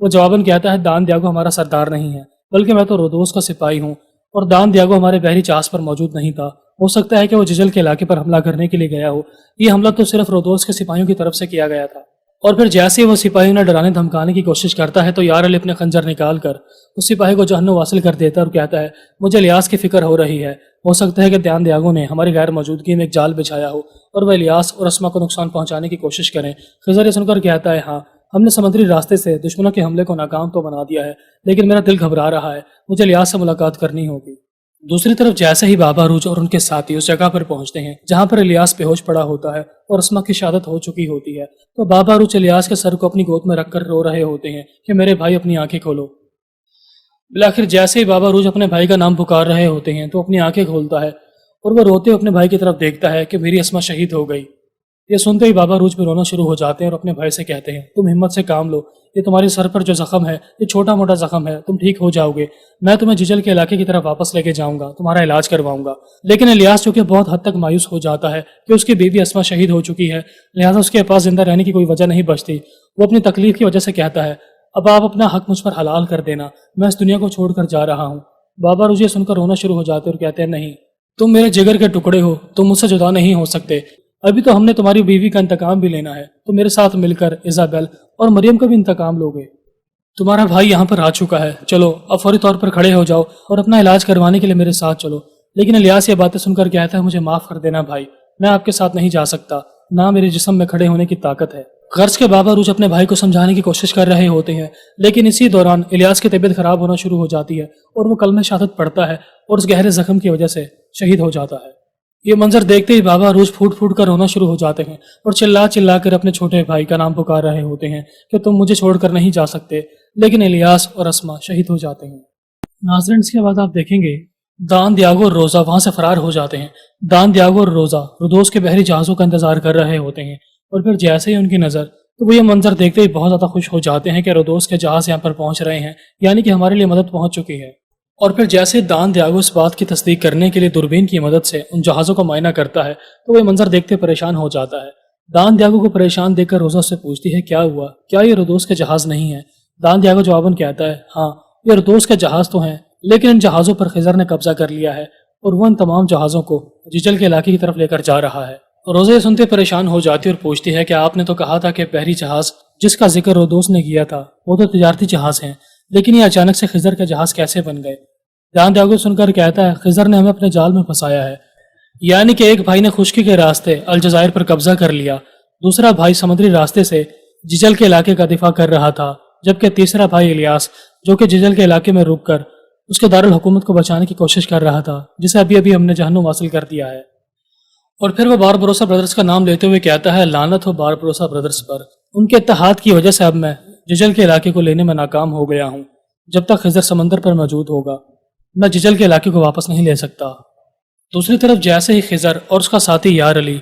وہ جواباً کہتا ہے دان دیاگو ہمارا سردار نہیں ہے بلکہ میں تو رودوس کا سپاہی ہوں اور دان دیاگو ہمارے بحری جہاز پر موجود نہیں تھا۔ ہو سکتا ہے کہ وہ ججل کے علاقے پر حملہ کرنے کے لیے گیا ہو۔ یہ حملہ تو صرف رودوس کے سپاہیوں کی طرف سے کیا گیا تھا۔ اور پھر جیسے ہی وہ سپاہی انہیں ڈرانے دھمکانے کی کوشش کرتا ہے تو یار علی اپنے خنجر نکال کر اس سپاہی کو جہنم واصل کر دیتا ہے اور کہتا ہے مجھے الیاس کی فکر ہو رہی ہے۔ ہو سکتا ہے کہ دان دیاگو نے ہماری غیر موجودگی میں ایک جال بچھایا ہو اور وہ الیاس اور اسما کو نقصان پہنچانے کی کوشش کریں۔ خضر یہ سن کر کہتا ہے ہاں، ہم نے سمندری راستے سے دشمنوں کے حملے کو ناکام تو بنا دیا ہے، لیکن میرا دل گھبرا رہا ہے، مجھے الیاس سے ملاقات کرنی ہوگی۔ دوسری طرف جیسے ہی بابا روج اور ان کے ساتھی اس جگہ پر پہنچتے ہیں جہاں پر الیاس بے ہوش پڑا ہوتا ہے اور اسما کی شہادت ہو چکی ہوتی ہے، تو بابا روج الیاس کے سر کو اپنی گود میں رکھ کر رو رہے ہوتے ہیں کہ میرے بھائی اپنی آنکھیں کھولو۔ بالآخر جیسے ہی بابا روج اپنے بھائی کا نام پکار رہے ہوتے ہیں تو اپنی آنکھیں کھولتا ہے اور وہ روتے اپنے بھائی کی طرف دیکھتا ہے کہ میری اسما شہید ہو گئی۔ یہ سنتے ہی بابا روج بھی رونا شروع ہو جاتے ہیں اور اپنے بھائی سے کہتے ہیں تم ہمت سے کام لو، یہ تمہارے سر پر جو زخم ہے یہ چھوٹا موٹا زخم ہے، تم ٹھیک ہو جاؤ گے، میں تمہیں ججل کے علاقے کی طرف واپس لے کے جاؤں گا، تمہارا علاج کرواؤں گا۔ لیکن الیاس جو کہ بہت حد تک مایوس ہو جاتا ہے کہ اس کی بیوی اسما شہید ہو چکی ہے، لہٰذا اس کے پاس زندہ رہنے کی کوئی وجہ نہیں بچتی، وہ اپنی تکلیف کی وجہ سے کہتا ہے اب آپ اپنا حق مجھ پر حلال کر دینا، میں اس دنیا کو چھوڑ کر جا رہا ہوں۔ بابا روج یہ سن کر رونا شروع ہو جاتے اور کہتے ہیں نہیں، تم میرے جگر کے ٹکڑے ہو، تم مجھ سے جدا نہیں ہو سکتے، ابھی تو ہم نے تمہاری بیوی کا انتقام بھی لینا ہے، تو میرے ساتھ مل کر ایزابیل اور مریم کا بھی انتقام لوگے۔ تمہارا بھائی یہاں پر آ چکا ہے، چلو اب فوری طور پر کھڑے ہو جاؤ اور اپنا علاج کروانے کے لیے میرے ساتھ چلو۔ لیکن الیاس یہ باتیں سن کر کہتا ہے مجھے معاف کر دینا بھائی، میں آپ کے ساتھ نہیں جا سکتا، نہ میرے جسم میں کھڑے ہونے کی طاقت ہے۔ غرض کے بابا روج اپنے بھائی کو سمجھانے کی کوشش کر رہے ہوتے ہیں، لیکن اسی دوران الیاس کی طبیعت خراب ہونا شروع ہو جاتی ہے اور وہ کلمہ شہادت پڑھتا ہے اور اس گہرے زخم کی وجہ سے شہید ہو جاتا ہے۔ یہ منظر دیکھتے ہی بابا روج پھوٹ پھوٹ کر رونا شروع ہو جاتے ہیں اور چلا چلا کر اپنے چھوٹے بھائی کا نام پکار رہے ہوتے ہیں کہ تم مجھے چھوڑ کر نہیں جا سکتے، لیکن الیاس اور اسما شہید ہو جاتے ہیں۔ ناظرین اس کے بعد آپ دیکھیں گے دان دیاگو اور روزا وہاں سے فرار ہو جاتے ہیں۔ دان دیاگو اور روزا رودوس کے بحری جہازوں کا انتظار کر رہے ہوتے ہیں اور پھر جیسے ہی ان کی نظر تو وہ یہ منظر دیکھتے ہی بہت زیادہ خوش ہو جاتے ہیں کہ رودوس کے جہاز یہاں پر پہنچ رہے ہیں، یعنی کہ ہمارے لیے مدد پہنچ چکی ہے۔ اور پھر جیسے دان دیاگو اس بات کی تصدیق کرنے کے لیے دوربین کی مدد سے ان جہازوں کا معائنہ کرتا ہے تو وہ یہ منظر دیکھتے پریشان ہو جاتا ہے۔ دان دیاگو کو پریشان دیکھ کر روزا سے پوچھتی ہے کیا ہوا، کیا یہ رودوس کے جہاز نہیں ہیں؟ دان دیاگو جواباً کہتا ہے ہاں، یہ رودوس کے جہاز تو ہیں، لیکن ان جہازوں پر خضر نے قبضہ کر لیا ہے اور وہ ان تمام جہازوں کو ججل کے علاقے کی طرف لے کر جا رہا ہے۔ روزا یہ سنتے پریشان ہو جاتی اور پوچھتی ہے کہ آپ نے تو کہا تھا کہ بحری جہاز جس کا ذکر رودوس نے کیا تھا وہ تو تجارتی جہاز ہیں، لیکن یہ اچانک سے خضر کے جہاز کیسے بن گئے؟ دان دیاگو سن کر کہتا ہے خضر نے ہمیں اپنے جال میں پھنسایا ہے، یعنی کہ ایک بھائی نے خشکی کے راستے الجزائر پر قبضہ کر لیا، دوسرا بھائی سمندری راستے سے ججل کے علاقے کا دفاع کر رہا تھا، جبکہ تیسرا بھائی الیاس جو کہ ججل کے علاقے میں رک کر اس کے دارالحکومت کو بچانے کی کوشش کر رہا تھا، جسے ابھی ابھی ہم نے جہنم حاصل کر دیا ہے۔ اور پھر وہ باربروسا برادرز کا نام لیتے ہوئے کہتا ہے لعنت ہو باربروسا برادرز پر، ان کے اتحاد کی وجہ سے اب میں ججل کے علاقے کو لینے میں ناکام ہو گیا ہوں، جب تک خضر سمندر پر موجود ہوگا میں ججل کے علاقے کو واپس نہیں لے سکتا۔ دوسری طرف جیسے ہی خضر اور اس کا ساتھی یار علی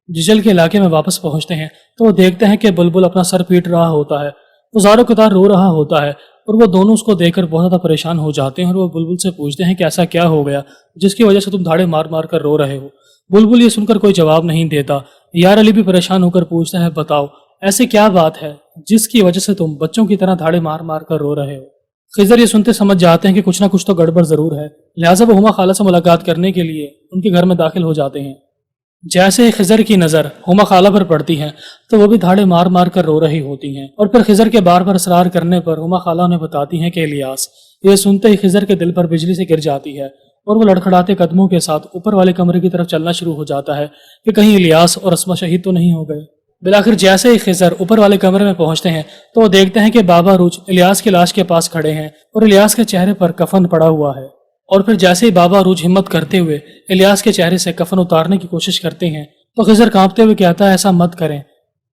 ججل کے علاقے میں واپس پہنچتے ہیں تو وہ دیکھتے ہیں کہ بلبل اپنا سر پیٹ رہا ہوتا ہے، وہ زاروں قطار رو رہا ہوتا ہے اور وہ دونوں اس کو دیکھ کر بہت زیادہ پریشان ہو جاتے ہیں اور وہ بلبل سے پوچھتے ہیں کہ ایسا کیا ہو گیا جس کی وجہ سے تم دھاڑے مار مار کر رو رہے ہو۔ بلبل یہ سن کر کوئی جواب نہیں دیتا۔ یار علی بھی پریشان ہو کر پوچھتا ہے بتاؤ ایسی کیا بات ہے جس کی وجہ سے تم بچوں کی طرح دھاڑے مار مار کر رو رہے ہو۔ خضر یہ سنتے سمجھ جاتے ہیں کہ کچھ نہ کچھ تو گڑبڑ ضرور ہے، لہٰذا وہ ہما خالہ سے ملاقات کرنے کے لیے ان کے گھر میں داخل ہو جاتے ہیں۔ جیسے ہی خضر کی نظر ہما خالہ پر پڑتی ہے تو وہ بھی دھاڑے مار مار کر رو رہی ہوتی ہیں، اور پھر خضر کے بار بار اصرار کرنے پر ہما خالہ انہیں بتاتی ہیں کہ الیاس۔ یہ سنتے ہی خضر کے دل پر بجلی سے گر جاتی ہے اور وہ لڑکھڑاتے قدموں کے ساتھ اوپر والے کمرے کی طرف چلنا شروع ہو جاتا ہے کہ کہیں الیاس اور اسما شہید تو نہیں ہو گئے۔ بالآخر جیسے ہی خضر اوپر والے کمرے میں پہنچتے ہیں تو وہ دیکھتے ہیں کہ بابا روج الیاس کی لاش کے پاس کھڑے ہیں اور الیاس کے چہرے پر کفن پڑا ہوا ہے۔ اور پھر جیسے ہی بابا روج ہمت کرتے ہوئے الیاس کے چہرے سے کفن اتارنے کی کوشش کرتے ہیں تو خضر کانپتے ہوئے کہتا ہے ایسا مت کریں،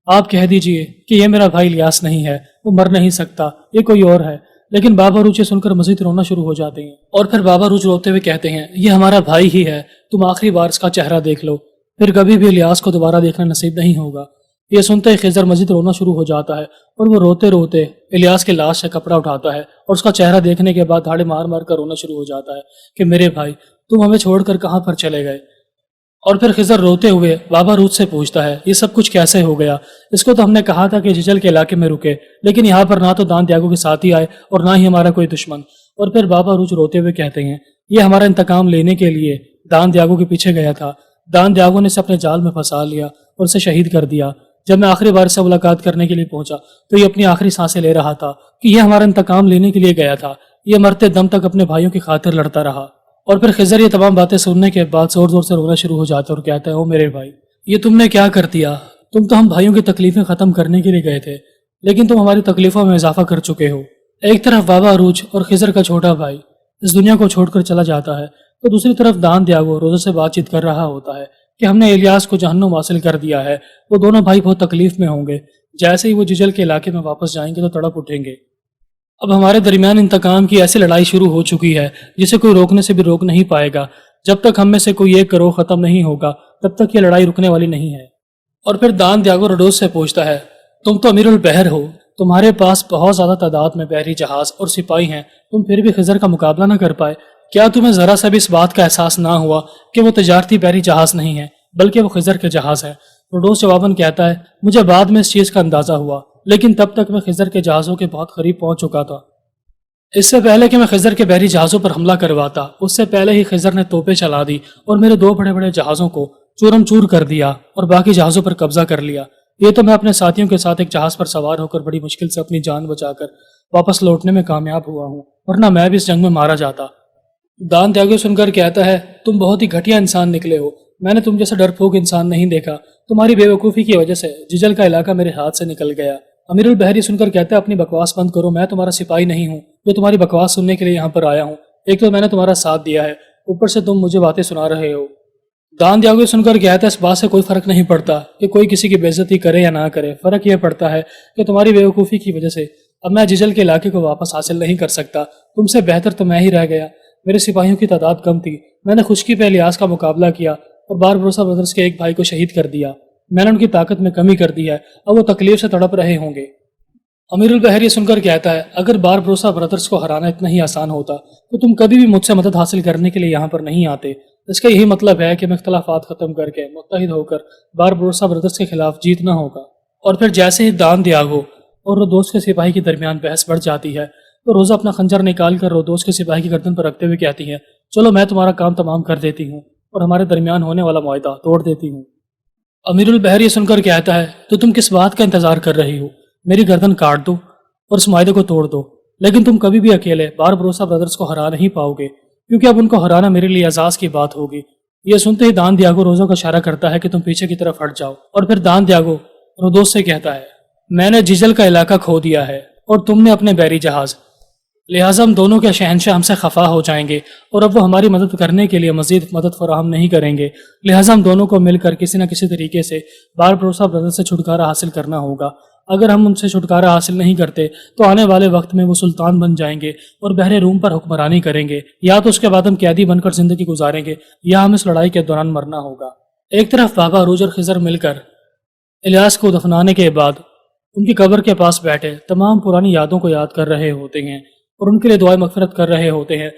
آپ کہہ دیجئے کہ یہ میرا بھائی الیاس نہیں ہے، وہ مر نہیں سکتا، یہ کوئی اور ہے۔ لیکن بابا روج سن کر مزید رونا شروع ہو جاتے ہیں اور پھر بابا روج روتے ہوئے کہتے ہیں یہ ہمارا بھائی ہی ہے، تم آخری بار اس کا چہرہ دیکھ لو، پھر کبھی بھی الیاس کو دوبارہ دیکھنا نصیب نہیں ہوگا۔ یہ سنتے ہی خضر مزید رونا شروع ہو جاتا ہے اور وہ روتے روتے الیاس کے لاش سے کپڑا اٹھاتا ہے اور اس کا چہرہ دیکھنے کے بعد دھاڑے مار مار کر رونا شروع ہو جاتا ہے کہ میرے بھائی تم ہمیں چھوڑ کر کہاں پر چلے گئے۔ اور پھر خضر روتے ہوئے بابا روچ سے پوچھتا ہے یہ سب کچھ کیسے ہو گیا؟ اس کو تو ہم نے کہا تھا کہ ججل کے علاقے میں رکے، لیکن یہاں پر نہ تو دان دیاگو کے ساتھی آئے اور نہ ہی ہمارا کوئی دشمن۔ اور پھر بابا روچ روتے ہوئے کہتے ہیں یہ ہمارا انتقام لینے کے لیے دان دیاگو کے پیچھے گیا تھا۔ دان دیاگو نے اسے اپنے جال میں پھنسا لیا اور اسے شہید کر دیا۔ جب میں آخری بار سے ملاقات کرنے کے لیے پہنچا تو یہ اپنی آخری سانسیں لے رہا تھا کہ یہ ہمارا انتقام لینے کے لیے گیا تھا۔ یہ مرتے دم تک اپنے بھائیوں کی خاطر لڑتا رہا۔ اور پھر خضر یہ تمام باتیں سننے کے بعد زور زور سے رونا شروع ہو جاتا ہے اور کہتا ہے او میرے بھائی، یہ تم نے کیا کر دیا؟ تم تو ہم بھائیوں کی تکلیفیں ختم کرنے کے لیے گئے تھے، لیکن تم ہماری تکلیفوں میں اضافہ کر چکے ہو۔ ایک طرف بابا اروج اور خضر کا چھوٹا بھائی اس دنیا کو چھوڑ کر چلا جاتا ہے تو دوسری طرف دان دیاگو روزوں سے بات چیت کر رہا ہوتا ہے کہ ہم نے الیاس کو جہنم حاصل کر دیا ہے۔ وہ دونوں بھائی بہت تکلیف میں ہوں گے، جیسے ہی وہ ججل کے علاقے میں واپس جائیں گے تو تڑپ اٹھیں گے۔ اب ہمارے درمیان انتقام کی ایسی لڑائی شروع ہو چکی ہے جسے کوئی روکنے سے بھی روک نہیں پائے گا۔ جب تک ہم میں سے کوئی ایک گروہ ختم نہیں ہوگا تب تک یہ لڑائی رکنے والی نہیں ہے۔ اور پھر دان دیاگو رڈوس سے پوچھتا ہے تم تو امیر البحر ہو، تمہارے پاس بہت زیادہ تعداد میں بحری جہاز اور سپاہی ہیں، تم پھر بھی خضر کا مقابلہ نہ کر پائے؟ کیا تمہیں ذرا سا بھی اس بات کا احساس نہ ہوا کہ وہ تجارتی بحری جہاز نہیں ہے بلکہ وہ خضر کے جہاز ہیں؟ رڈوس جواباً کہتا ہے مجھے بعد میں اس چیز کا اندازہ ہوا، لیکن تب تک میں خضر کے جہازوں کے بہت قریب پہنچ چکا تھا۔ اس سے پہلے کہ میں خضر کے بحری جہازوں پر حملہ کرواتا اس سے پہلے ہی خضر نے توپیں چلا دی اور میرے دو بڑے بڑے جہازوں کو چورم چور کر دیا اور باقی جہازوں پر قبضہ کر لیا۔ یہ تو میں اپنے ساتھیوں کے ساتھ ایک جہاز پر سوار ہو کر بڑی مشکل سے اپنی جان بچا کر واپس لوٹنے میں کامیاب ہوا ہوں، ورنہ میں بھی اس جنگ میں مارا جاتا۔ دان دیاگو سن کر کہتا ہے تم بہت ہی گھٹیا انسان نکلے ہو، میں نے تم جیسا ڈرپوک انسان نہیں دیکھا، تمہاری بے وقوفی کی وجہ سے ججل کا علاقہ میرے ہاتھ سے نکل گیا۔ امیر البحری سن کر کہتا ہے اپنی بکواس بند کرو، میں تمہارا سپاہی نہیں ہوں جو تمہاری بکواس سننے کے لیے یہاں پر آیا ہوں۔ ایک تو میں نے تمہارا ساتھ دیا ہے، اوپر سے تم مجھے باتیں سنا رہے ہو۔ دان دیاگو سن کر کہتا ہے اس بات سے کوئی فرق نہیں پڑتا کہ کوئی کسی کی بے عزتی کرے یا نہ کرے، فرق یہ پڑتا ہے کہ تمہاری بے وقوفی کی وجہ سے اب میں ججل کے علاقے کو واپس حاصل نہیں کر سکتا۔ تم سے بہتر تو میں ہی رہ گیا، میرے سپاہیوں کی تعداد کم تھی، میں نے خشکی پہ الیاس کا مقابلہ کیا اور باربروسا برادرز کے ایک بھائی کو شہید کر دیا۔ میں نے ان کی طاقت میں کمی کر دی ہے، اب وہ تکلیف سے تڑپ رہے ہوں گے۔ امیر البحر یہ سن کر کہتا ہے اگر باربروسا برادرز کو ہرانا اتنا ہی آسان ہوتا تو تم کبھی بھی مجھ سے مدد حاصل کرنے کے لیے یہاں پر نہیں آتے۔ اس کا یہی مطلب ہے کہ میں اختلافات ختم کر کے متحد ہو کر باربروسا برادرز کے خلاف جیتنا ہوگا۔ اور پھر جیسے ہی دان دیاگو اور رودوس کے سپاہی کے درمیان بحث بڑھ جاتی ہے تو روزہ اپنا خنجر نکال کر رودوس کے سپاہی کی گردن پر رکھتے ہوئے کہتی ہے چلو میں تمہارا کام تمام کر دیتی ہوں اور ہمارے درمیان ہونے والا معاہدہ توڑ دیتی ہوں۔ امیر البحر یہ سن کر کہتا ہے تو تم کس بات کا انتظار کر رہی ہو؟ میری گردن کاٹ دو اور اس معاہدے کو توڑ دو، لیکن تم کبھی بھی اکیلے باربروسا برادرز کو ہرا نہیں پاؤ گے، کیونکہ اب ان کو ہرانا میرے لیے اعزاز کی بات ہوگی۔ یہ سنتے ہی دان دیاگو روزو کا اشارہ کرتا ہے کہ تم پیچھے کی طرف ہٹ جاؤ، اور پھر دان دیاگو رودوس سے کہتا ہے میں نے ججل کا علاقہ کھو دیا ہے اور تم نے اپنے بحری جہاز، لہٰذا ہم دونوں کے شہنشاہ ہم سے خفا ہو جائیں گے اور اب وہ ہماری مدد کرنے کے لیے مزید مدد فراہم نہیں کریں گے، لہٰذا ہم دونوں کو مل کر کسی نہ کسی طریقے سے باربروسا برادرز سے چھٹکارا حاصل کرنا ہوگا۔ اگر ہم ان سے چھٹکارا حاصل نہیں کرتے تو آنے والے وقت میں وہ سلطان بن جائیں گے اور بحر روم پر حکمرانی کریں گے، یا تو اس کے بعد ہم قیدی بن کر زندگی گزاریں گے یا ہم اس لڑائی کے دوران مرنا ہوگا۔ ایک طرف بابا اروج اور خضر مل کر الیاس کو دفنانے کے بعد ان کی قبر کے پاس بیٹھے تمام پرانی یادوں کو یاد کر رہے ہوتے ہیں اور ان کے لیے دعائیں مغفرت کر رہے ہوتے ہیں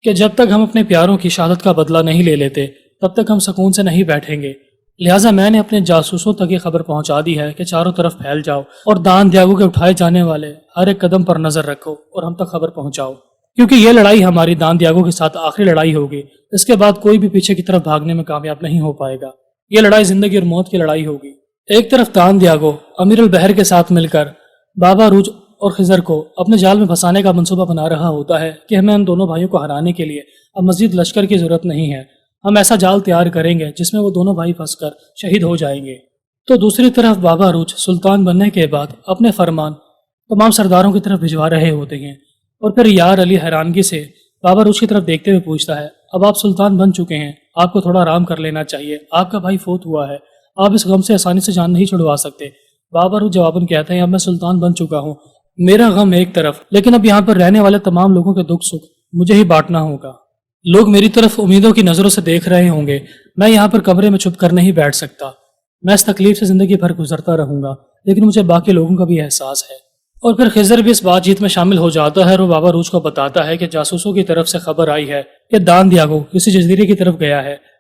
کہ جب تک ہم اپنے پیاروں کی شہادت کا بدلہ نہیں لے لیتے تب تک ہم سکون سے نہیں بیٹھیں گے، لہٰذا میں نے اپنے جاسوسوں تک یہ خبر پہنچا دی ہے کہ چاروں طرف پھیل جاؤ اور دان دیاگو کے اٹھائے جانے والے ہر ایک قدم پر نظر رکھو اور ہم تک خبر پہنچاؤ، کیونکہ یہ لڑائی ہماری دان دیاگو کے ساتھ آخری لڑائی ہوگی۔ اس کے بعد کوئی بھی پیچھے کی طرف بھاگنے میں کامیاب نہیں ہو پائے گا، یہ لڑائی زندگی اور موت کی لڑائی ہوگی۔ ایک طرف دان دیاگو امیر البحر کے ساتھ مل کر بابا اروج اور خضر کو اپنے جال میں پھنسانے کا منصوبہ بنا رہا ہوتا ہے کہ ہمیں ان دونوں بھائیوں کو ہرانے کے لیے اب مزید لشکر کی ضرورت نہیں ہے، ہم ایسا جال تیار کریں گے جس میں وہ دونوں بھائی پھنس کر شہید ہو جائیں گے۔ تو دوسری طرف بابا اروج سلطان بننے کے بعد اپنے فرمان تمام سرداروں کی طرف بھجوا رہے ہوتے ہیں، اور پھر یار علی حیرانگی سے بابا اروج کی طرف دیکھتے ہوئے پوچھتا ہے اب آپ سلطان بن چکے ہیں، آپ کو تھوڑا آرام کر لینا چاہیے، آپ کا بھائی فوت ہوا ہے، آپ اس غم سے آسانی سے جان نہیں چھڑوا سکتے۔ بابا اروج جواباً کہتے ہیں اب میں سلطان بن چکا ہوں، میرا غم ایک طرف، لیکن اب یہاں پر رہنے والے تمام لوگوں کے دکھ سکھ مجھے ہی بانٹنا ہوگا۔ لوگ میری طرف امیدوں کی نظروں سے دیکھ رہے ہوں گے، میں یہاں پر کمرے میں چھپ کر نہیں بیٹھ سکتا، میں اس تکلیف سے زندگی بھر گزرتا رہوں گا، لیکن مجھے باقی لوگوں کا بھی احساس ہے۔ اور پھر خضر بھی اس بات چیت میں شامل ہو جاتا ہے اور وہ بابا اروج کو بتاتا ہے کہ جاسوسوں کی طرف سے خبر آئی ہے کہ دان دیاگو کسی جزیرے کی طرف گیا ہے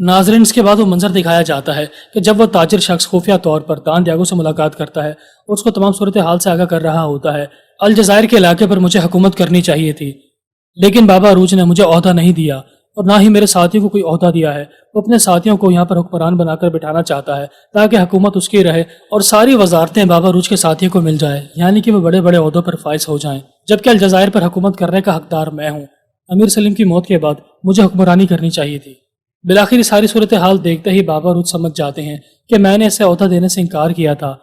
ناظرین اس کے بعد وہ منظر دکھایا جاتا ہے کہ جب وہ تاجر شخص خفیہ طور پر دان دیاگو سے ملاقات کرتا ہے اور اس کو تمام صورتحال سے آگاہ کر رہا ہوتا ہے۔ الجزائر کے علاقے پر مجھے حکومت کرنی چاہیے تھی، لیکن بابا روچ نے مجھے عہدہ نہیں دیا اور نہ ہی میرے ساتھیوں کو کوئی عہدہ دیا ہے۔ وہ اپنے ساتھیوں کو یہاں پر حکمران بنا کر بٹھانا چاہتا ہے تاکہ حکومت اس کی رہے اور ساری وزارتیں بابا روچ کے ساتھیوں کو مل جائے، یعنی کہ وہ بڑے بڑے عہدوں پر فائز ہو جائیں، جبکہ الجزائر پر حکومت کرنے کا حقدار میں ہوں۔ امیر سلیم کی موت کے بعد مجھے حکمرانی کرنی چاہیے تھی۔ بالآخر یہ ساری صورتحال دیکھتے ہی بابا روچ سمجھ جاتے ہیں کہ میں نے اسے عہدہ دینے سے انکار کیا تھا،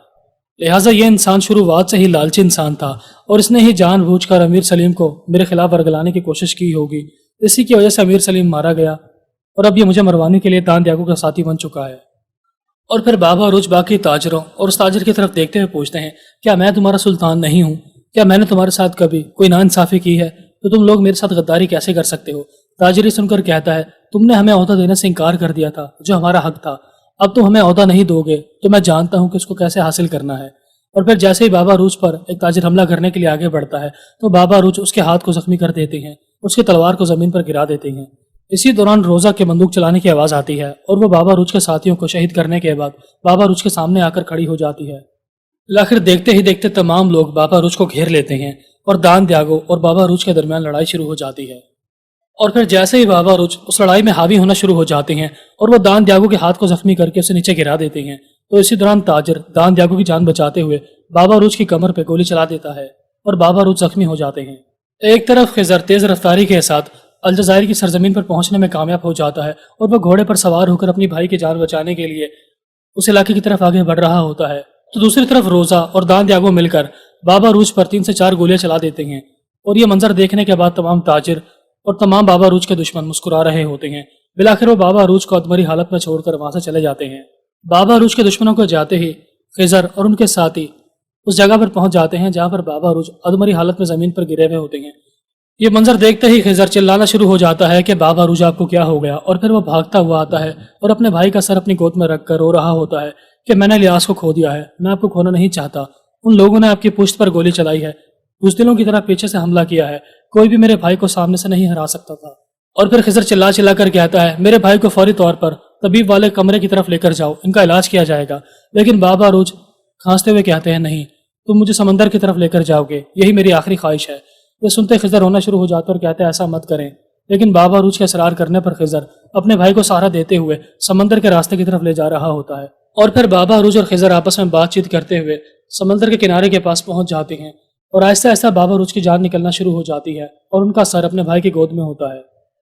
لہٰذا یہ انسان شروعات سے ہی لالچی انسان تھا اور اس نے ہی جان بوجھ کر امیر سلیم کو میرے خلاف ورگلانے کی کوشش کی ہوگی۔ اسی کی وجہ سے امیر سلیم مارا گیا اور اب یہ مجھے مروانے کے لیے دان دیاگو کا ساتھی بن چکا ہے۔ اور پھر بابا روچ باقی تاجروں اور اس تاجر کی طرف دیکھتے ہوئے پوچھتے ہیں، کیا میں تمہارا سلطان نہیں ہوں؟ کیا میں نے تمہارے ساتھ کبھی کوئی ناانصافی کی ہے؟ تو تم لوگ میرے ساتھ غداری کیسے کر سکتے ہو؟ تاجر سن کر کہتا ہے، تم نے ہمیں عہدہ دینے سے انکار کر دیا تھا جو ہمارا حق تھا، اب تم ہمیں عہدہ نہیں دو گے تو میں جانتا ہوں کہ اس کو کیسے حاصل کرنا ہے۔ اور پھر جیسے ہی بابا روچ پر ایک تاجر حملہ کرنے کے لیے آگے بڑھتا ہے تو بابا روچ اس کے ہاتھ کو زخمی کر دیتے ہیں، اس کی تلوار کو زمین پر گرا دیتے ہیں۔ اسی دوران روزہ کے بندوق چلانے کی آواز آتی ہے اور وہ بابا روچ کے ساتھیوں کو شہید کرنے کے بعد بابا روچ کے سامنے آ کر کھڑی ہو جاتی ہے۔ بالآخر دیکھتے ہی دیکھتے تمام لوگ بابا روچ کو گھیر لیتے ہیں اور دان دیاگو اور بابا روچ کے درمیان لڑائی شروع ہو جاتی ہے۔ اور پھر جیسے ہی بابا روچ اس لڑائی میں حاوی ہونا شروع ہو جاتے ہیں اور وہ دان دیاگو کے ہاتھ کو زخمی کر کے اسے نیچے گرا دیتے ہیں، تو اسی دوران تاجر دان دیاگو کی جان بچاتے ہوئے بابا روچ کی کمر پہ گولی چلا دیتا ہے اور بابا روچ زخمی ہو جاتے ہیں۔ ایک طرف خضر تیز رفتاری کے ساتھ الجزائر کی سرزمین پر پہنچنے میں کامیاب ہو جاتا ہے اور وہ گھوڑے پر سوار ہو کر اپنی بھائی کی جان بچانے کے لیے اس علاقے کی طرف آگے بڑھ رہا ہوتا ہے، تو دوسری طرف روزہ اور دان دیاگو مل کر بابا روچ پر 3 سے 4 گولیاں چلا دیتے ہیں اور یہ منظر دیکھنے کے بعد تمام تاجر اور تمام بابا روچ کے دشمن مسکرا رہے ہوتے ہیں۔ بالآخر وہ بابا روچ کو ادمری حالت میں چھوڑ کر وہاں سے چلے جاتے ہیں۔ بابا روچ کے دشمنوں کو جاتے ہی خضر اور ان کے ساتھی اس جگہ پر پہنچ جاتے ہیں جہاں پر بابا روچ ادمری حالت میں زمین پر گرے ہوئے ہوتے ہیں۔ یہ منظر دیکھتے ہی خضر چلانا شروع ہو جاتا ہے کہ بابا روچ آپ کو کیا ہو گیا، اور پھر وہ بھاگتا ہوا آتا ہے اور اپنے بھائی کا سر اپنی گود میں رکھ کر رو رہا ہوتا ہے کہ میں نے الیاس کو کھو دیا ہے، میں آپ کو کھونا نہیں چاہتا، ان لوگوں نے آپ کی پشت پر گولی چلائی ہے، بزدلوں کی طرح پیچھے سے حملہ کیا ہے، کوئی بھی میرے بھائی کو سامنے سے نہیں ہرا سکتا تھا۔ اور پھر خضر چلا چلا کر کہتا ہے، میرے بھائی کو فوری طور پر طبیب والے کمرے کی طرف لے کر جاؤ، ان کا علاج کیا جائے گا۔ لیکن بابا روچ کھانستے ہوئے کہتے ہیں، نہیں، تم مجھے سمندر کی طرف لے کر جاؤ گے، یہی میری آخری خواہش ہے۔ یہ سنتے خضر رونا شروع ہو جاتا اور کہتے ہیں، ایسا مت کریں۔ لیکن بابا روچ کے اصرار کرنے پر خضر اپنے بھائی کو سہارا دیتے ہوئے سمندر کے راستے کی طرف لے جا رہا ہوتا ہے، اور پھر بابا روچ اور خضر آپس میں بات چیت کرتے ہوئے سمندر کے کنارے کے پاس پہنچ جاتے ہیں، اور آہستہ آہستہ بابا روچ کی جان نکلنا شروع ہو جاتی ہے اور ان کا سر اپنے بھائی کی گود میں ہوتا ہے۔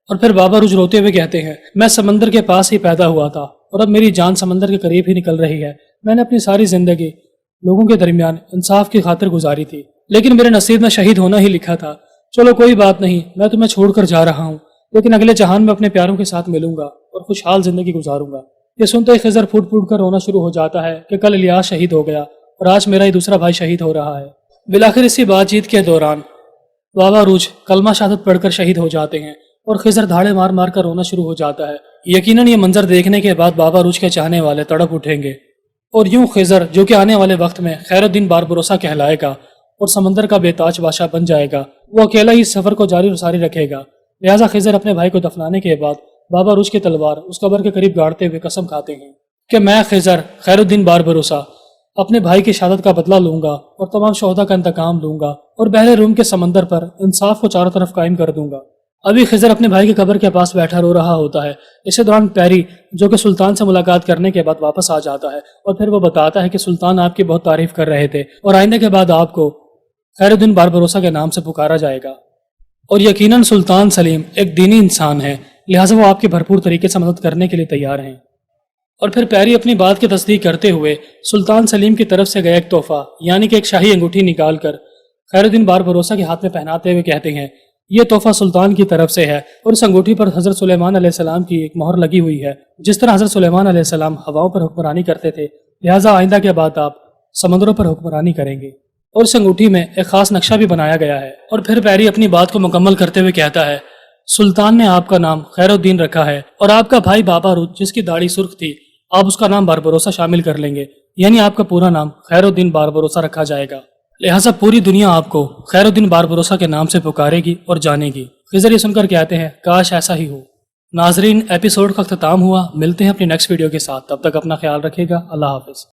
اور پھر بابا روچ روتے ہوئے کہتے ہیں، میں سمندر کے پاس ہی پیدا ہوا تھا اور اب میری جان سمندر کے قریب ہی نکل رہی ہے۔ میں نے اپنی ساری زندگی لوگوں کے درمیان انصاف کی خاطر گزاری تھی، لیکن میرے نصیب میں شہید ہونا ہی لکھا تھا۔ چلو کوئی بات نہیں، میں تمہیں چھوڑ کر جا رہا ہوں، لیکن اگلے جہان میں اپنے پیاروں کے ساتھ ملوں گا اور خوشحال زندگی گزاروں گا۔ یہ سنتے ہی خضر پھوٹ پھوٹ کر رونا شروع ہو جاتا ہے کہ کل الیاس شہید ہو گیا اور آج میرا ہی دوسرا بھائی شہید ہو رہا ہے۔ بالآخر اسی بات چیت کے دوران بابا روچ کلمہ شہادت پڑھ کر شہید ہو جاتے ہیں اور خضر دھاڑے مار مار کر رونا شروع ہو جاتا ہے۔ یقیناً یہ منظر دیکھنے کے بعد بابا روچ کے چاہنے والے تڑپ اٹھیں گے، اور یوں خضر جو کہ آنے والے وقت میں خیر الدین باربروسا کہلائے گا اور سمندر کا بے تاج بادشاہ بن جائے گا، وہ اکیلا ہی سفر کو جاری و ساری رکھے گا۔ لہٰذا خضر اپنے بھائی کو دفنانے کے بعد بابا روچ کی تلوار اس قبر کے قریب گاڑتے ہوئے قسم کھاتے ہیں کہ میں خضر خیر الدین باربروسا اپنے بھائی کی شہادت کا بدلہ لوں گا اور تمام شہداء کا انتقام لوں گا اور بحر روم کے سمندر پر انصاف کو چاروں طرف قائم کر دوں گا۔ ابھی خضر اپنے بھائی کی قبر کے پاس بیٹھا رو رہا ہوتا ہے۔ اسی دوران پیری جو کہ سلطان سے ملاقات کرنے کے بعد واپس آ جاتا ہے اور پھر وہ بتاتا ہے کہ سلطان آپ کی بہت تعریف کر رہے تھے اور آئندے کے بعد آپ کو خیر الدین باربروسا کے نام سے پکارا جائے گا، اور یقیناً سلطان سلیم ایک دینی انسان ہے، لہٰذا وہ آپ کی بھرپور طریقے سے مدد کرنے کے لیے تیار ہیں۔ اور پھر پیری اپنی بات کی تصدیق کرتے ہوئے سلطان سلیم کی طرف سے گیا ایک تحفہ یعنی کہ ایک شاہی انگوٹھی نکال کر خیر الدین باربروسا کے ہاتھ میں پہناتے ہوئے کہتے ہیں، یہ تحفہ سلطان کی طرف سے ہے، اور اس انگوٹھی پر حضرت سلیمان علیہ السلام کی ایک مہر لگی ہوئی ہے۔ جس طرح حضرت سلیمان علیہ السلام ہواؤں پر حکمرانی کرتے تھے، لہٰذا آئندہ کے بعد آپ سمندروں پر حکمرانی کریں گے، اور اس انگوٹھی میں ایک خاص نقشہ بھی بنایا گیا ہے۔ اور پھر پیری اپنی بات کو مکمل کرتے ہوئے کہتا ہے، سلطان نے آپ کا نام خیر الدین رکھا ہے، اور آپ کا بھائی بابا روچ جس کی داڑھی سرخ تھی، آپ اس کا نام باربروسا شامل کر لیں گے، یعنی آپ کا پورا نام خیر الدین باربروسا رکھا جائے گا۔ لہٰذا پوری دنیا آپ کو خیر الدین باربروسا کے نام سے پکارے گی اور جانے گی۔ خضر یہ سن کر کہتے ہیں، کاش ایسا ہی ہو۔ ناظرین ایپیسوڈ کا اختتام ہوا، ملتے ہیں اپنی نیکسٹ ویڈیو کے ساتھ، تب تک اپنا خیال رکھیے گا، اللہ حافظ۔